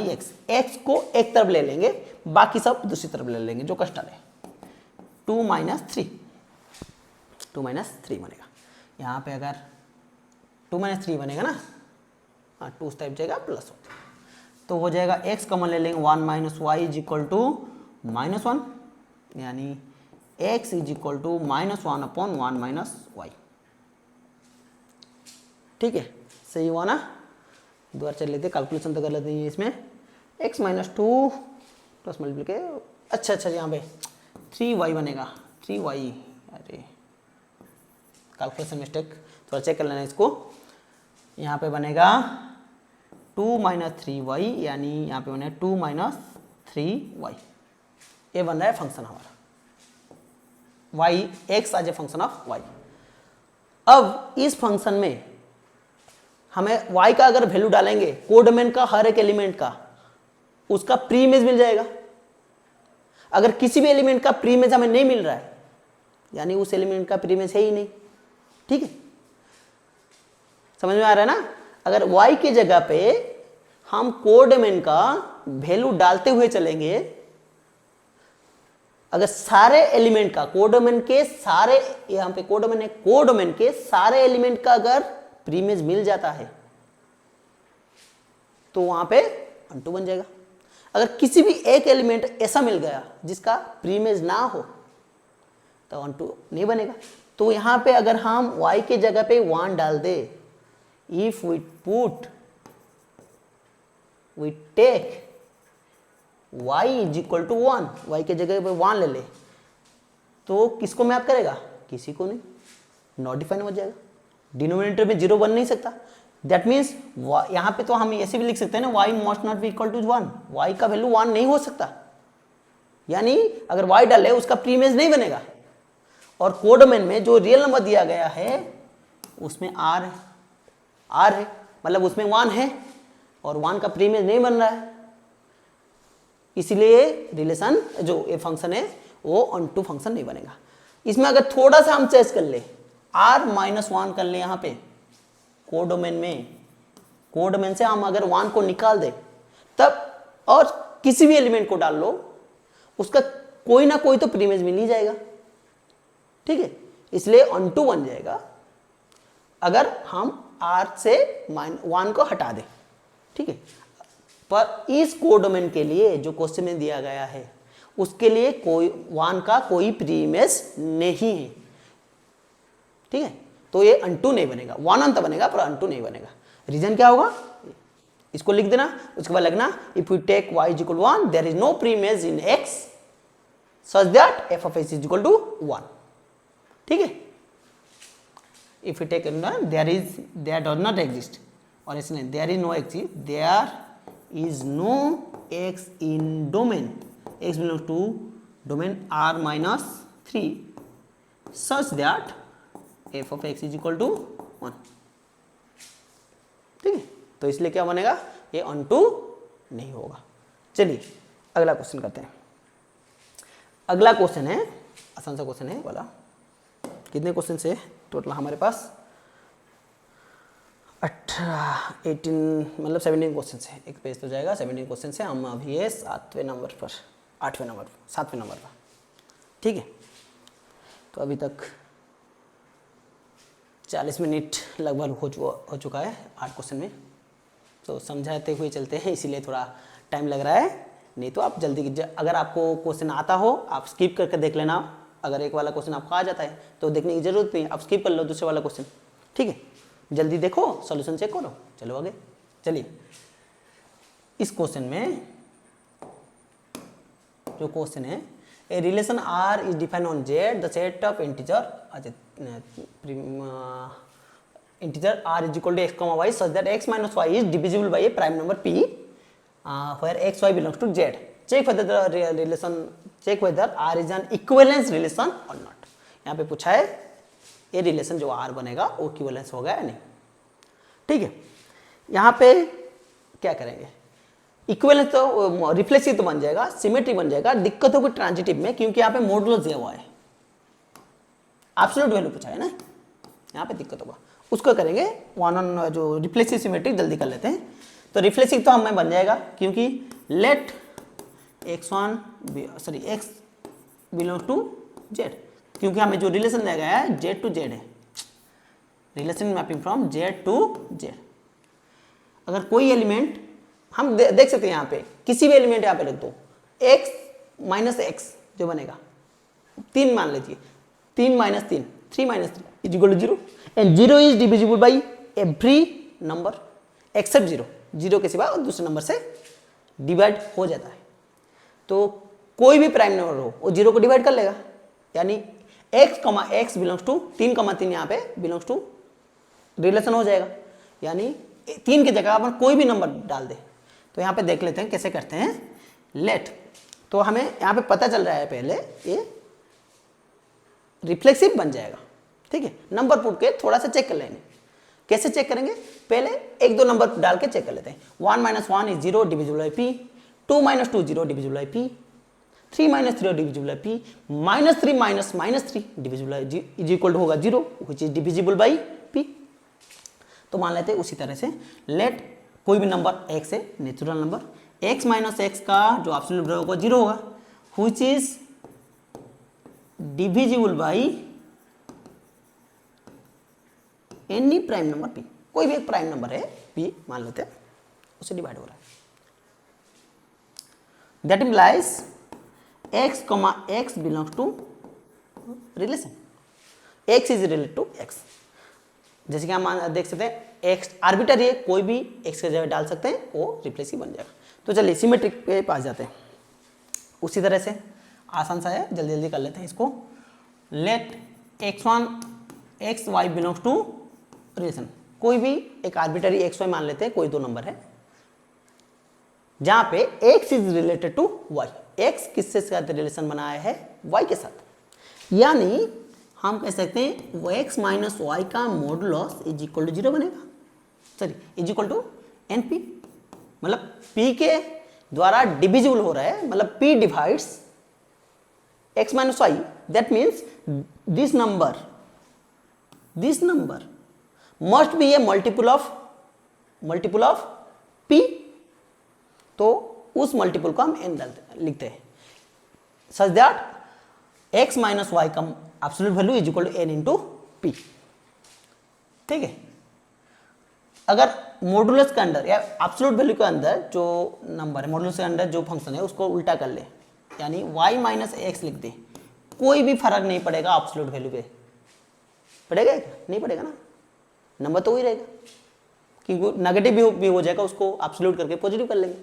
x को एक तरफ ले लेंगे, बाकी सब दूसरी तरफ ले लेंगे जो कष्टल है। 2 माइनस 3 बनेगा। यहाँ पे अगर 2 माइनस 3 बनेगा ना, हाँ 2 उस टाइप जाएगा प्लस हो, तो हो जाएगा x कॉमन ले लेंगे, 1 minus y is equal to -1, यानी x is equal to -1/1 minus y. ठीक है, सही हुआ ना? दो बार चल लेते, कैलकुलेशन तो कर लेते हैं इसमें। x -2 प्लस मल्टीप्लिके, अच्छा यहाँ पे 3y बनेगा, 3y, अरे कैलकुलेशन मिस्टेक, थोड़ा चेक कर लेना इसको। यहाँ पे बनेगा 2 - 3y, यानी यहाँ पे बनेगा 2 - 3y। ये बन रहा है फंक्शन हमारा y, x as a function of y। अब इस फंक्शन में हमें y का अगर वैल्यू डालेंगे, कोडोमेन का हर एक एलिमेंट का, उसका प्री इमेज मिल जाएगा। अगर किसी भी एलिमेंट का प्री इमेज हमें नहीं मिल रहा है, यानी उस एलिमेंट का प्री इमेज है ही नहीं। ठीक है, समझ में आ रहा है ना? अगर y की जगह पे हम कोडोमेन का वैल्यू डालते हुए चलेंगे, अगर सारे एलिमेंट का कोडोमेन के सारे, यहां पे कोडोमेन है, कोडोमेन के सारे एलिमेंट का अगर प्री इमेज मिल जाता है तो वहां पे अनटू बन जाएगा। अगर किसी भी एक एलिमेंट ऐसा मिल गया जिसका प्री इमेज ना हो तो अनटू नहीं बनेगा। तो यहां पे अगर हम y के जगह पे 1 डाल दे, if we take y is equal to 1, y के जगह पे 1 ले ले, तो किसको मैप करेगा? किसी को नहीं, नॉट डिफाइन हो जाएगा। डिनोमिनेटर में 0 बन नहीं सकता। दैट मीन्स यहाँ पे तो हम ऐसे भी लिख सकते हैं ना, y must not be equal to 1, y का वैल्यू 1 नहीं हो सकता, यानी अगर y डाले उसका प्री इमेज नहीं बनेगा। और कोडोमेन में जो रियल नंबर दिया गया है उसमें r है, मतलब उसमें 1 है और 1 का प्री इमेज नहीं बन रहा है, इसलिए रिलेशन जो ये फंक्शन है वो ऑन टू फंक्शन नहीं बनेगा। इसमें अगर थोड़ा सा हम चेंज कर ले, r-1 कर ले यहाँ पे कोडोमेन में, कोडोमेन से हम अगर 1 को निकाल दे तब, और किसी भी एलिमेंट को डाल लो, उसका कोई ना कोई तो प्री इमेज मिल ही जाएगा। ठीक है, इसलिए ऑन टू बन जाएगा अगर हम r से 1 को हटा दें। ठीक है, पर इस कोडोमेन के लिए जो क्वेश्चन में दिया गया है उसके लिए कोई 1 का कोई प्री इमेज नहीं है। ठीक है, तो ये अनटू नहीं बनेगा, 1 अंत बनेगा पर अनटू नहीं बनेगा। रीजन क्या होगा इसको लिख देना, उसके बाद लगना if you take y is equal 1 there is no preimage in x such that f of x is equal to 1। ठीक है, if you take there does not exist, और ऐसे नहीं there is no exist, there is no x in domain, x belongs to domain r minus 3 such that f of x is equal to 1। ठीक है, तो इसलिए क्या बनेगा, ये ऑन टू नहीं होगा। चलिए अगला क्वेश्चन करते हैं। अगला क्वेश्चन है, आसान सा क्वेश्चन है वाला। कितने क्वेश्चन से टोटल हमारे पास? 18 मतलब 17 क्वेश्चन है, एक पेज तो जाएगा, 17 क्वेश्चन से हम अभी है 7वें नंबर पर, 8वें नंबर पर, 7वें नंबर पर। ठीक है, तो अभी तक 40 मिनट लगभग हो चुका है 8 क्वेश्चन में, तो समझाते हुए चलते हैं, इसीलिए थोड़ा टाइम लग रहा है। नहीं तो आप जल्दी, अगर आपको क्वेश्चन आता हो आप स्किप करके देख लेना, अगर एक वाला क्वेश्चन आपको आ जाता है तो देखने की जरूरत नहीं, आप स्किप कर लो दूसरे वाला क्वेश्चन। ठीक है, जल्दी देखो, सॉल्यूशन चेक करो। चलो आगे चलिए। इस क्वेश्चन में जो क्वेश्चन है, a relation R is defined on Z the set of integer R is equal to x, y such that x minus y is divisible by a prime number P where x y belongs to Z। check whether the relation, check whether R is an equivalence relation or not। यहाँ पे पूछा है ये relation जो R बनेगा वो equivalence होगा या नहीं। ठीक है, यहाँ पे क्या करेंगे, इक्विवेलेंस तो रिफ्लेक्सिव तो बन जाएगा, सिमेट्री बन जाएगा। दिक्कत होगी ट्रांजिटिव में, क्योंकि यहाँ पे मॉडुलस दिया हुआ है, एब्सोल्यूट वैल्यू पूछा है ना, यहाँ पे दिक्कत होगा। उसको करेंगे वन ऑन, जो रिफ्लेक्सिव सिमेट्रिक जल्दी कर लेते हैं। तो रिफ्लेक्सिव तो हमें बन जाएगा, क्योंकि let x belong to z, क्योंकि हमें जो रिलेशन दिया गया है z टू z है, relation mapping from z to z। अगर कोई एलिमेंट हम देख सकते हैं, यहाँ पे किसी भी एलिमेंट यहाँ पे लिख दो, x माइनस एक्स जो बनेगा, 3 मान लीजिए, 3 minus 3, 3 minus 3 is equal to 0 and 0 is divisible by every number except 0, 0 के सिवा दूसरे नंबर से डिवाइड हो जाता है। तो कोई भी प्राइम नंबर हो वो 0 को डिवाइड कर लेगा, यानी x बिलोंग्स टू 3,3 यहाँ पे बिलोंग्स टू रिलेशन हो जाएगा, यानी 3 की जगह अपन कोई भी नंबर डाल दे। तो यहाँ पे देख लेते हैं कैसे करते हैं। लेट, तो हमें यहाँ पे पता चल रहा है पहले ये रिफ्लेक्सिव बन जाएगा, ठीक है। नंबर पुट के थोड़ा सा चेक कर लेंगे, कैसे चेक करेंगे, पहले 1-2 नंबर डाल के चेक कर लेते हैं। 1 - 1 is 0 divisible by p, 2 - 2 0 divisible by p, 3 - 3 divisible by p, -3 - -3 divisible by is equal to होगा 0 which is divisible by p। तो मान लेते हैं उसी तरह से लेट कोई भी नंबर x है, नेचुरल नंबर, x - x का जो एब्सोल्यूट वैल्यू होगा 0 होगा, which is divisible by any prime number p। कोई भी एक प्राइम नंबर है p मान लेते हैं, उसे डिवाइड हो रहा है। That implies x belongs to relation, x is related to x। जैसे कि हम देख सकते हैं x आर्बिट्ररी है, कोई भी x की जगह डाल सकते हैं, वो रिप्लेसिव बन जाएगा। तो चलिए सिमेट्रिक पे पास जाते हैं। उसी तरह से आसान सा है, जल्दी जल्दी कर लेते हैं इसको। Let x y belongs to relation, कोई भी एक आर्बिट्ररी x y मान लेते हैं, कोई 2 नंबर है जहां पे x is related to y, x किससे साथ रिलेशन बनाया है, y के साथ, यानी हम कह सकते हैं वो x - y का मॉडुलस इज इक्वल टू 0 बनेगा, sorry is equal to NP, मतलब p के द्वारा डिविजिबल हो रहा है, मतलब p divides x - y, that means this number must be a multiple of p। तो उस मल्टीपल को हम n लिखते हैं सच दैट x - y का absolute value is equal to n into p, ठीक है। अगर मॉडुलस के अंदर या एब्सोल्यूट वैल्यू के अंदर जो नंबर है, मॉडुलस के अंदर जो फंक्शन है उसको उल्टा कर ले, यानी y - x लिख दे, कोई भी फर्क नहीं पड़ेगा एब्सोल्यूट वैल्यू पे, पड़ेगा क्या, नहीं पड़ेगा ना, नंबर तो वही रहेगा, क्योंकि नेगेटिव भी हो जाएगा, उसको एब्सोल्यूट करके पॉजिटिव कर लेंगे।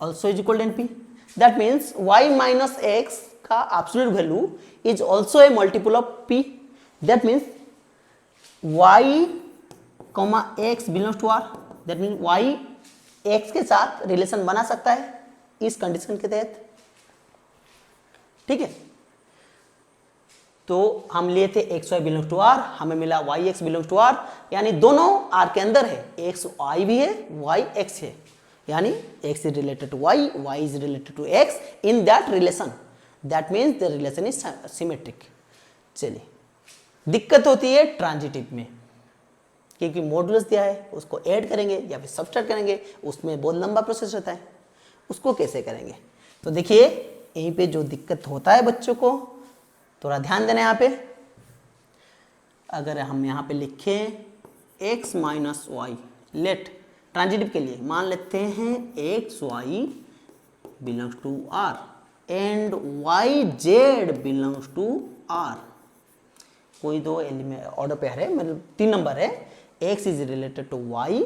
Also is equal to NP, that means y - x का absolute value is also a multiple of p, that means y, x belongs to r, that means y x के साथ रिलेशन बना सकता है इस कंडीशन के तहत, ठीक है। तो हम लिए थे x y belongs to r, हमें मिला y x belongs to r, यानी दोनों r के अंदर है, x y भी है y x है, यानी x is related to y, y is related to x in that relation, that means the relation is symmetric. चलिए, दिक्कत होती है ट्रांजिटिव में, क्योंकि मॉडुलस दिया है, उसको ऐड करेंगे या फिर सब्ट्रैक्ट करेंगे, उसमें बहुत लंबा प्रोसेस रहता है, उसको कैसे करेंगे। तो देखिए यहीं पे जो दिक्कत होता है बच्चों को, थोड़ा ध्यान देना यहाँ पे। अगर हम यहाँ पे लिखें x - y, लेट ट्रांजिटिव के लिए मान लेते हैं x y belongs to r and y z belongs to r, कोई 2 एलिमेंट ऑर्डर पेयर है, मतलब 3 नंबर है, x is related to y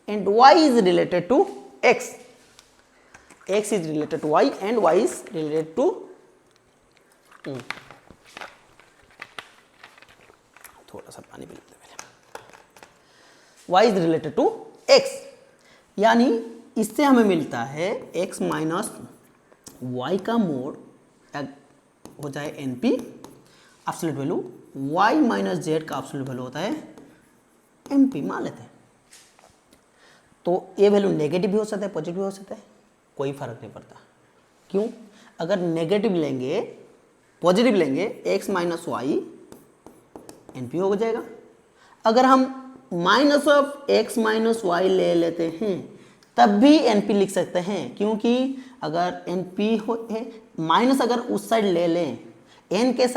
and y is related to x, x is related to y and y is related to थोड़ा सा पानी पी लेते पहले, y is related to x, यानी इससे हमें मिलता है x - y का मोड हो जाए NP absolute value, y - z का एब्सोल्यूट वैल्यू होता है NP मान लेते हैं। तो ये वैल्यू नेगेटिव भी हो सकता है, पॉजिटिव भी हो सकता है, कोई फर्क नहीं पड़ता। क्यों, अगर नेगेटिव लेंगे पॉजिटिव लेंगे x - y NP हो जाएगा, अगर हम -x - y ले लेते हैं तब भी NP लिख सकते हैं, क्योंकि अगर NP हो है माइनस, अगर उस साइड ले लें n के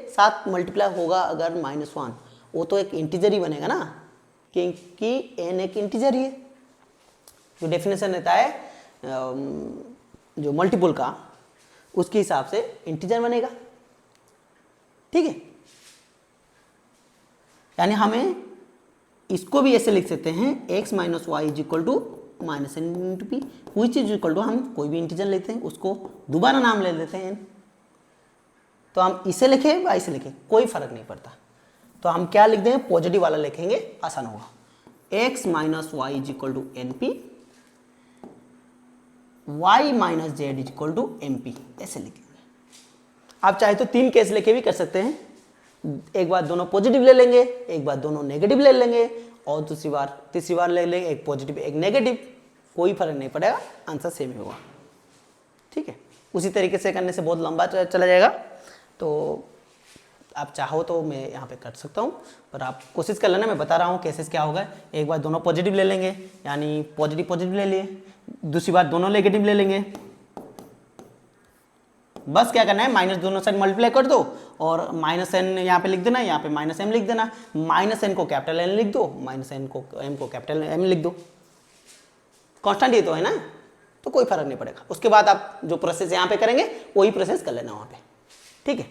साथ मल्टीप्लाई होगा अगर -1, वो तो एक इंटीजर ही बनेगा ना, क्योंकि n एक इंटीजर ही है। जो डेफिनेशन रहता है जो मल्टीपल का, उसके हिसाब से इंटीजर बनेगा। ठीक है, यानी हमें इसको भी ऐसे लिख सकते हैं x minus y is equal to minus n into p, which is equal to, हम कोई भी इंटीजर लेते हैं उसको दोबारा नाम ले लेते हैं n, तो हम इसे लिखें या इसे लिखें कोई फर्क नहीं पड़ता। तो हम क्या लिख दें, पॉजिटिव वाला लिखेंगे, आसान होगा। x minus y is equal to n p, y minus z is equal to m p, ऐसे लिखेंगे। आप चाहे तो 3 केस लेके भी कर सकते हैं, एक बार दोनों पॉजिटिव ले लेंगे, एक बार दोनों नेगेटिव ले लेंगे, और तीसरी बार ले लेंगे एक पॉजिटिव एक नेगेटिव, कोई फर्क नहीं पड़ेगा, आंसर सेम ही होगा। ठीक है, उसी तरीके से करने से बहुत लंबा चला जाएगा, तो आप चाहो तो मैं यहाँ पे कर सकता हूँ, पर आप कोशिश कर लेना, मैं बता रहा हूँ केसेस क्या होगा। एक बार दोनों पॉजिटिव ले लेंगे, यानी पॉजिटिव ले लिए, दूसरी बार दोनों नेगेटिव ले लेंगे, बस क्या करना है, माइनस दोनों साइड मल्टीप्लाई कर दो और माइनस एन यहाँ पे लिख देना, यहाँ पे माइनस एम लिख देना, माइनस एन को कैपिटल एन लिख दो, माइनस एन को एम को कैपिटल एम लिख दो। कांस्टेंट ये तो है ना, तो कोई फर्क नहीं पड़ेगा। उसके बाद आप जो प्रोसेस यहाँ पे करेंगे वही प्रोसेस कर लेना वहाँ पे। ठीक है,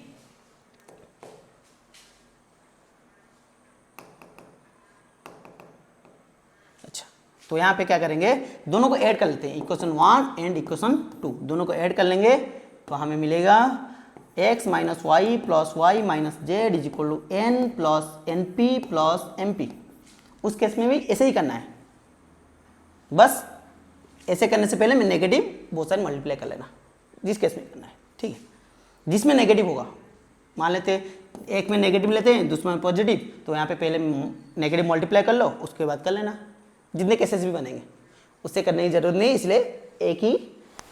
अच्छा, तो यहाँ पे क्या करेंगे, दोनों को ऐड कर लेते हैं, इक्वेशन 1 एंड इक्वेशन 2 दोनों को ऐड कर लेंगे, तो हमें मिलेगा x minus y plus y minus z is equal to n plus n p plus m p. उस केस में भी ऐसे ही करना है, बस ऐसे करने से पहले मैं नेगेटिव बहुत सारे मल्टीप्लाई कर लेना, जिस केस में करना है। ठीक है, जिसमें नेगेटिव होगा, मान लेते एक में नेगेटिव लेते हैं, दूसरे में पॉजिटिव, तो यहाँ पे पहले नेगेटिव मल्टीप्लाई कर लो, उसके बाद कर लेना, जितने केसेस भी बनेंगे उससे करने की जरूरत नहीं, इसलिए एक ही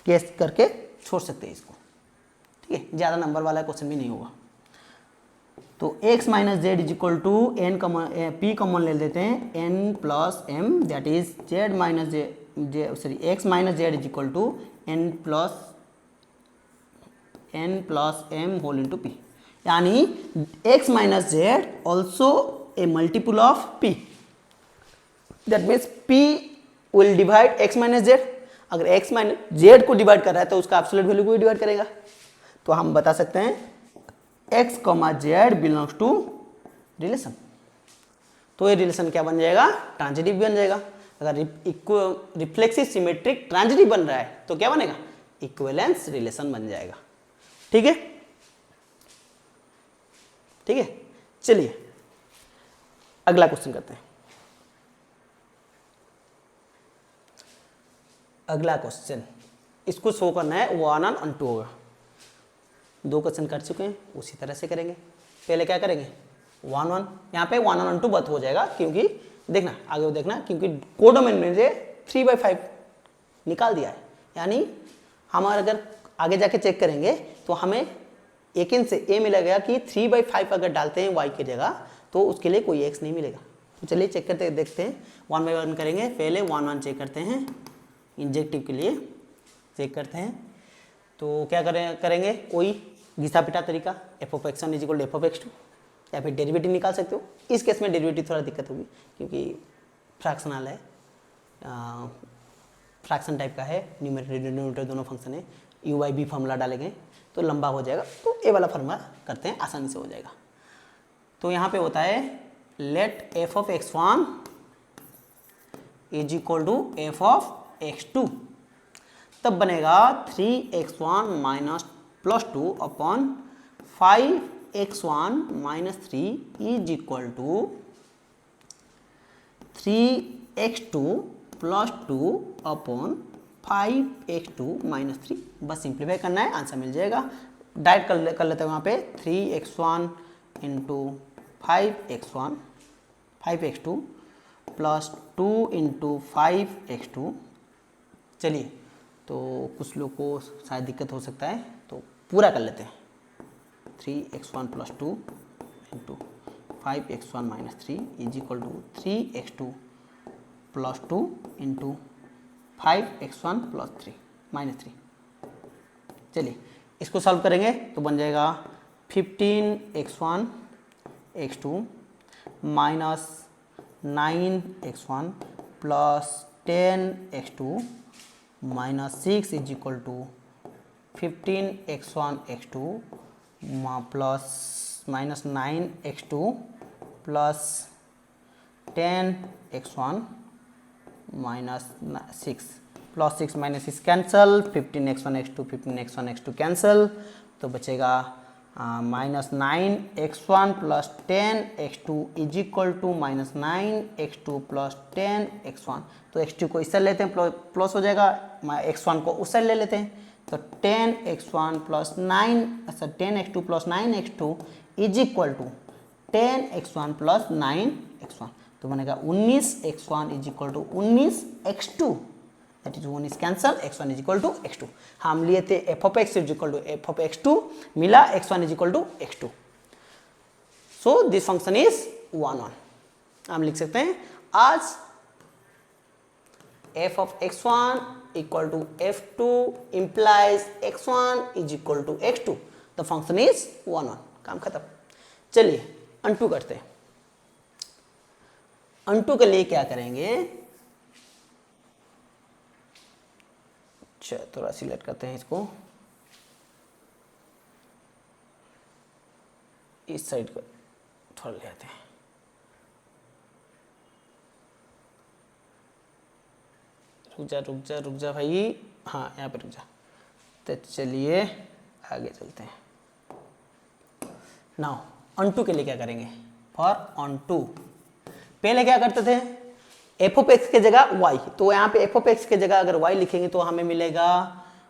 केस करके छोड़ सकते हैं इसको। ठीक है, ज़्यादा नंबर वाला क्वेश्चन भी नहीं होगा। तो x minus z is equal to n p common ले लेते हैं, n plus m, that is z minus j x minus z is equal to n plus m whole into p, यानी x minus जेड also a multiple of p, that means p will divide x minus z. अगर x minus z को divide कर रहा है तो उसका absolute value को भी डिवाइड करेगा, तो हम बता सकते हैं x comma z belongs to relation. तो ये रिलेशन क्या बन जाएगा, ट्रांजिटिव बन जाएगा। अगर रिफ्लेक्सिव सिमेट्रिक ट्रांजिटिव बन रहा है तो क्या बनेगा, इक्विवेलेंस रिलेशन बन जाएगा। ठीक है, ठीक है, चलिए अगला क्वेश्चन करते हैं। अगला क्वेश्चन इसको शो करना है, 1 और 2 होगा। 2 क्वेश्चन कर चुके हैं, उसी तरह से करेंगे। पहले क्या करेंगे, 1 1, यहाँ पे 1 और 2 बत हो जाएगा, क्योंकि देखना आगे वो देखना, क्योंकि कोडोमेन में से 3/5 निकाल दिया है, यानी हम अगर आगे जाके चेक करेंगे तो हमें एक इन से ए मिलेगा कि 3/5 अगर डालते हैं y की जगह तो उसके लिए कोई x नहीं मिलेगा। तो चलिए चेक करते देखते हैं, 1 बाय 1 करेंगे। पहले 1 1 चेक करते हैं, इंजेक्टिव के लिए चेक करते हैं। तो क्या करेंगे, कोई घिसा पिटा तरीका, f(x1) is equal to f(x2), या फिर डेरिवेटिव निकाल सकते हो। इस केस में डेरिवेटिव थोड़ा दिक्कत होगी, क्योंकि फ्रैक्शनल है, फ्रैक्शन टाइप का है, न्यूमरेटर डिनोमिनेटर दोनों फंक्शन है, u/b फार्मूला डालेंगे तो लंबा हो जाएगा, तो ए वाला फार्मूला करते हैं, आसानी से हो जाएगा। तो यहाँ पे होता है late f(x1) is equal to f(x2), तब बनेगा 3x1 minus plus 2 upon 5x1 minus 3 is equal to 3x2 plus 2 upon 5x2 minus 3। बस सिंप्लीफाई करना है, आंसर मिल जाएगा। डायरेक्ट कर लेते हैं वहाँ पे 3x1 into 5x2 plus 2 into 5x2। चलिए, तो कुछ लोग को शायद दिक्कत हो सकता है, तो पूरा कर लेते हैं। 3x1 plus 2 into 5x1 minus 3 is equal to 3x2 plus 2 into 5x1 plus 3 minus 3। चलिए इसको सॉल्व करेंगे तो बन जाएगा 15x1 x2 minus 9x1 plus 10x2 minus 6 is equal to 15x1 x2 plus minus 9x2 plus 10x1 minus 6 plus 6 minus 6 cancel, 15x1 x2 15x1 x2 cancel, तो बचेगा minus 9x1 plus 10x2 is equal to minus 9x2 plus 10x1। तो x2 को इस side लेते हैं, plus हो जाएगा, x1 को उस साइड ले लेते हैं, तो 10x1 plus 10x2 plus 9x2 is equal to 10x1 plus 9x1, तो बनेगा 19x1 is equal to 19x2, that is 19 cancel, x1 is equal to x2। हम लिए थे f of x is equal to f of x2, मिला x1 is equal to x2, so this function is 1 1। हम लिख सकते हैं आज f of x1 equal to f2 implies x1 is equal to x2, the function is 1 1। काम खत्म। चलिए unto करते हैं। अनटू के लिए क्या करेंगे, थोड़ा सिलेक्ट करते हैं इसको, इस साइड को थोड़ा ले आते हैं। रुक जा भाई, हाँ यहाँ पे रुक जा। तो चलिए आगे चलते हैं। नाउ ऑन टू के लिए क्या करेंगे, फॉर ऑन टू पहले क्या करते थे, एफ ऑफ एक्स की जगह वाई, तो यहाँ पे एफ ऑफ एक्स की जगह अगर वाई लिखेंगे तो हमें मिलेगा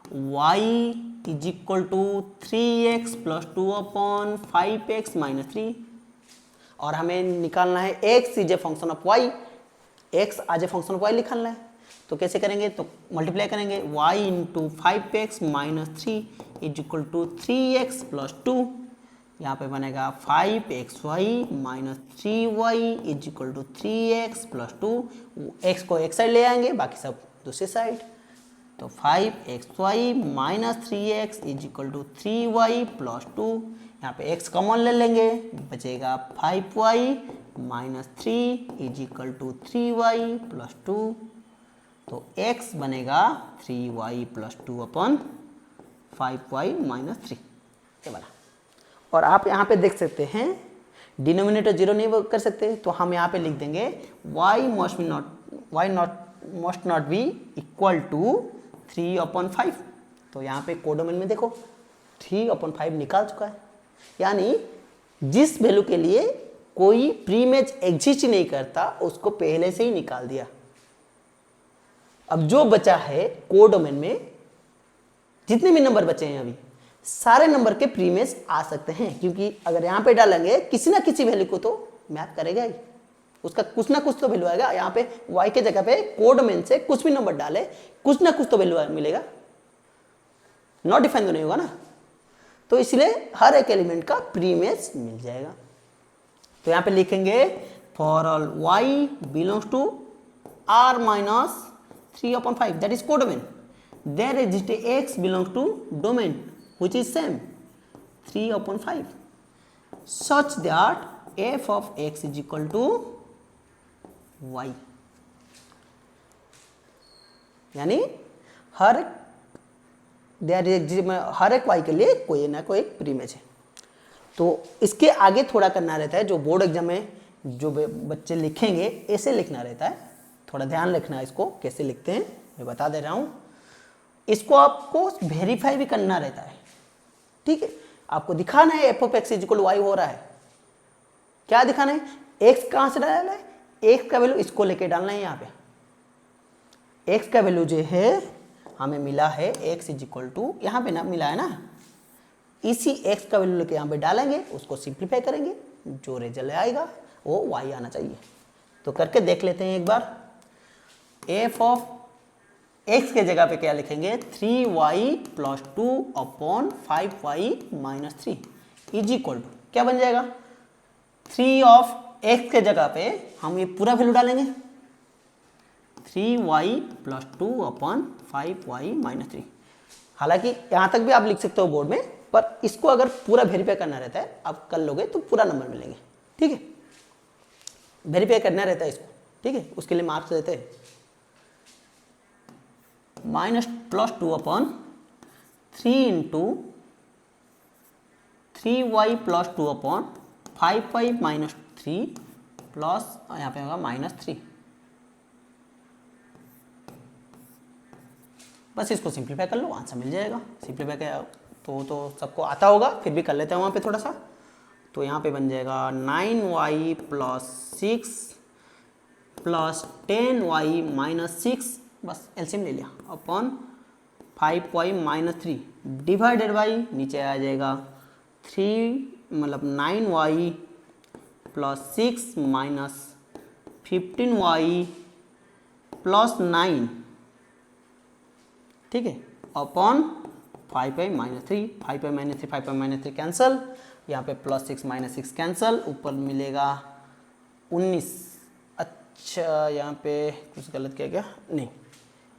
y is equal to 3x plus 2 upon 5x minus 3, और हमें निकालना है x is a function of y, x आज ए फंक्शन ऑफ y निकालना है। तो कैसे करेंगे, तो मल्टीप्लाई करेंगे, y into 5x minus 3 is equal to 3x plus 2, यहाँ पे बनेगा 5xy minus 3y is equal to 3x plus 2, x को एक साइड ले आएंगे, बाकी सब दूसरी साइड, तो 5xy minus 3x is equal to 3y plus 2, यहाँ पे x कॉमन ले लेंगे, बचेगा 5y minus 3 is equal to 3y plus 2, तो x बनेगा 3y प्लस 2 अपन 5y माइनस 3, ये बना। और आप यहाँ पे देख सकते हैं डिनोमिनेटर जीरो नहीं कर सकते, तो हम यहाँ पे लिख देंगे y must not be equal to 3/5, तो यहाँ पे कोडोमेन में देखो 3/5 निकाल चुका है, यानी जिस वैल्यू के लिए कोई प्रीमेच एग्जिस्ट नहीं करता उसको पहले से ही निकाल दिया। अब जो बचा है कोडोमेन में, जितने भी नंबर बचे हैं अभी, सारे नंबर के प्रीमेच आ सकते हैं, क्योंकि अगर यहाँ पे डालेंगे किसी ना किसी वैल्यू को तो मैप करेगा ही, उसका कुछ ना कुछ तो वैल्यू आएगा। यहाँ पे y के जगह पे कोडोमेन से कुछ भी नंबर डाले, कुछ ना कुछ तो वैल्यू मिलेगा, नॉट डिफाइन तो नहीं होगा ना, तो इसलिए हर एक एलिमेंट का प्रीमेच मिल जाएगा। तो यहाँ पे लिखेंगे for all y belongs to r minus 3/5, that is codomain. There exists x belongs to domain which is same 3/5, such that f of x is equal to y, यानी हर एक y के लिए कोई ना कोई एक प्रीमेच है। तो इसके आगे थोड़ा करना रहता है, जो बोर्ड एग्जाम में जो बच्चे लिखेंगे ऐसे लिखना रहता है, थोड़ा ध्यान रखना है इसको कैसे लिखते हैं, मैं बता दे रहा हूं। इसको आपको वेरीफाई भी करना रहता है, ठीक है, आपको दिखाना है f of x is equal to y हो रहा है, क्या दिखाना है, एक्स कहां से डालना है, एक्स का वैल्यू इसको लेके डालना है। यहाँ पे एक्स का वैल्यू जो है हमें मिला है एक्स इज इक्वल टू, यहाँ पे ना मिला है ना, इसी एक्स का वैल्यू लेके यहाँ पे डालेंगे, उसको सिंप्लीफाई करेंगे, जो रिजल्ट आएगा वो वाई आना चाहिए। तो करके देख लेते हैं एक बार। एफ ऑफ एक्स के जगह पे क्या लिखेंगे, 3y plus 2 upon 5y minus 3 is equal to क्या बन जाएगा, 3 ऑफ एक्स के जगह पे हम ये पूरा वैल्यू डालेंगे, 3y plus 2 upon 5y minus 3। हालांकि यहाँ तक भी आप लिख सकते हो बोर्ड में, पर इसको अगर पूरा वेरीफाई करना रहता है, आप कर लोगे तो पूरा नंबर मिलेंगे, ठीक है, वेरीफाई करना रहता है इसको, ठीक है, उसके लिए मार्क्स देते हैं। Minus plus 2 upon 3 into 3y plus 2 upon 5y minus 3 plus यहाँ पे होगा -3। बस इसको सिंप्लीफाई कर लो, आंसर मिल जाएगा। सिंप्लीफाई क्या तो सबको आता होगा, फिर भी कर लेते हैं वहाँ पे थोड़ा सा। तो यहाँ पे बन जाएगा 9y plus 6 plus 10y minus 6, बस एलसीएम ले लिया, upon 5y minus 3 divided by नीचे आ जाएगा 3 मतलब 9y plus 6 minus 15y plus 9, ठीक है, upon 5y minus 3, 5y minus 3, 5y minus 3 cancel, यहाँ पे प्लस 6 माइनस 6 कैंसल, ऊपर मिलेगा 19। अच्छा यहाँ पे कुछ गलत किया क्या? नहीं,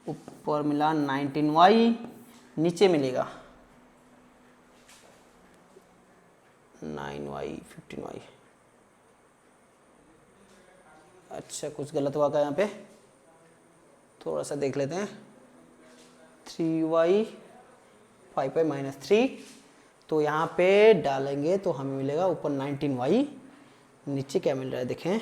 ऊपर मिला 19y, नीचे मिलेगा 9y 15y। अच्छा कुछ गलत हुआ क्या यहाँ पे, थोड़ा सा देख लेते हैं। 3y 5y माइनस 3, तो यहाँ पे डालेंगे तो हमें मिलेगा ऊपर 19y, नीचे क्या मिल रहा है देखें,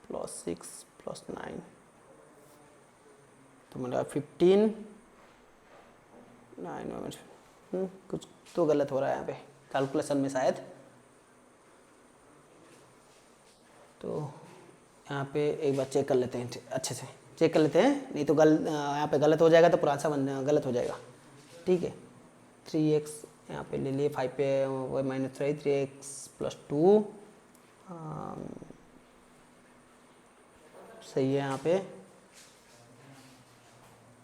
प्लस 6 प्लस 9, तो मिलेगा 15 9 कुछ तो गलत हो रहा है यहाँ पे कैलकुलेशन में शायद। तो यहाँ पे एक बार चेक कर लेते हैं, अच्छे से चेक कर लेते हैं, नहीं तो यहाँ पे गलत हो जाएगा तो पूरा आंसर गलत हो जाएगा। ठीक है, 3x यहाँ पे ले लिए, 5 पे y माइनस 3x प्लस 2 सही है। यहाँ पे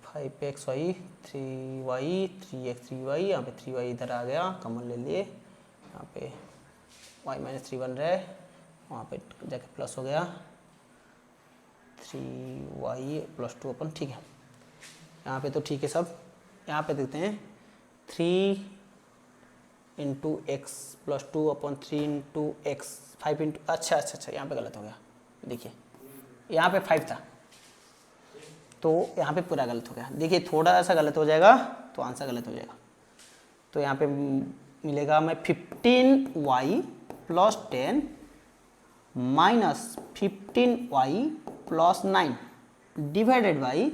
5xy 3y 3x 3y, यहाँ पे 3y इधर आ गया, कॉमन ले लिए, यहाँ पे y माइनस 3 बन रहा है, वहाँ पे जाके प्लस हो गया 3y प्लस 2 अपन, ठीक है। यहाँ पे तो ठीक है सब। यहाँ पे देखते हैं 3 into x plus 2 upon 3 into x 5 into, अच्छा यहाँ पे गलत हो गया, देखिए यहाँ पे 5 था तो यहाँ पे पूरा गलत हो गया। देखिए थोड़ा सा गलत हो जाएगा तो आंसर गलत हो जाएगा। तो यहाँ पे मिलेगा हमें 15y plus 10 minus 15y plus 9 divided by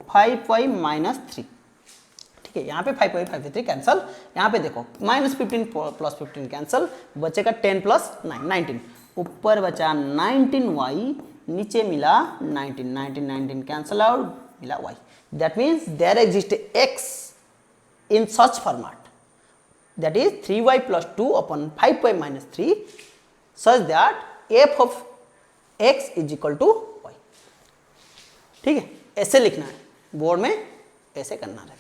5y minus 3। ठीक है, यहाँ पे 5y 5 कैंसल, यहाँ पे देखो माइनस 15 प्लस 15 कैंसल, बचेगा 10 प्लस 9 19, ऊपर बचा 19y, नीचे मिला 19 कैंसल आउट, मिला y। That means there exist x in such format, that is 3y plus 2 upon 5y minus 3 such that f of x is equal to y। ठीक है, ऐसे लिखना है बोर्ड में, ऐसे करना रहता है।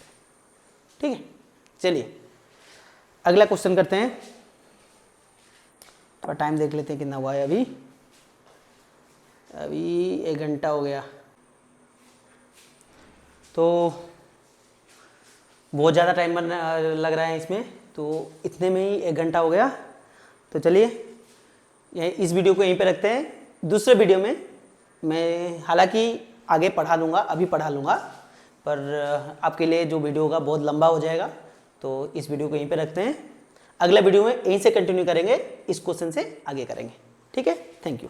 ठीक है, चलिए अगला क्वेश्चन करते हैं। थोड़ा टाइम देख लेते हैं कितना हुआ है। अभी 1 घंटा हो गया, तो बहुत ज़्यादा टाइम लग रहा है इसमें, तो इतने में ही 1 घंटा हो गया। तो चलिए इस वीडियो को यहीं पे रखते हैं। दूसरे वीडियो में मैं हालांकि आगे पढ़ा लूँगा, अभी पढ़ा लूँगा, पर आपके लिए जो वीडियो होगा बहुत लंबा हो जाएगा, तो इस वीडियो को यहीं पे रखते हैं। अगला वीडियो में यहीं से कंटिन्यू करेंगे, इस क्वेश्चन से आगे करेंगे। ठीक है, थैंक यू।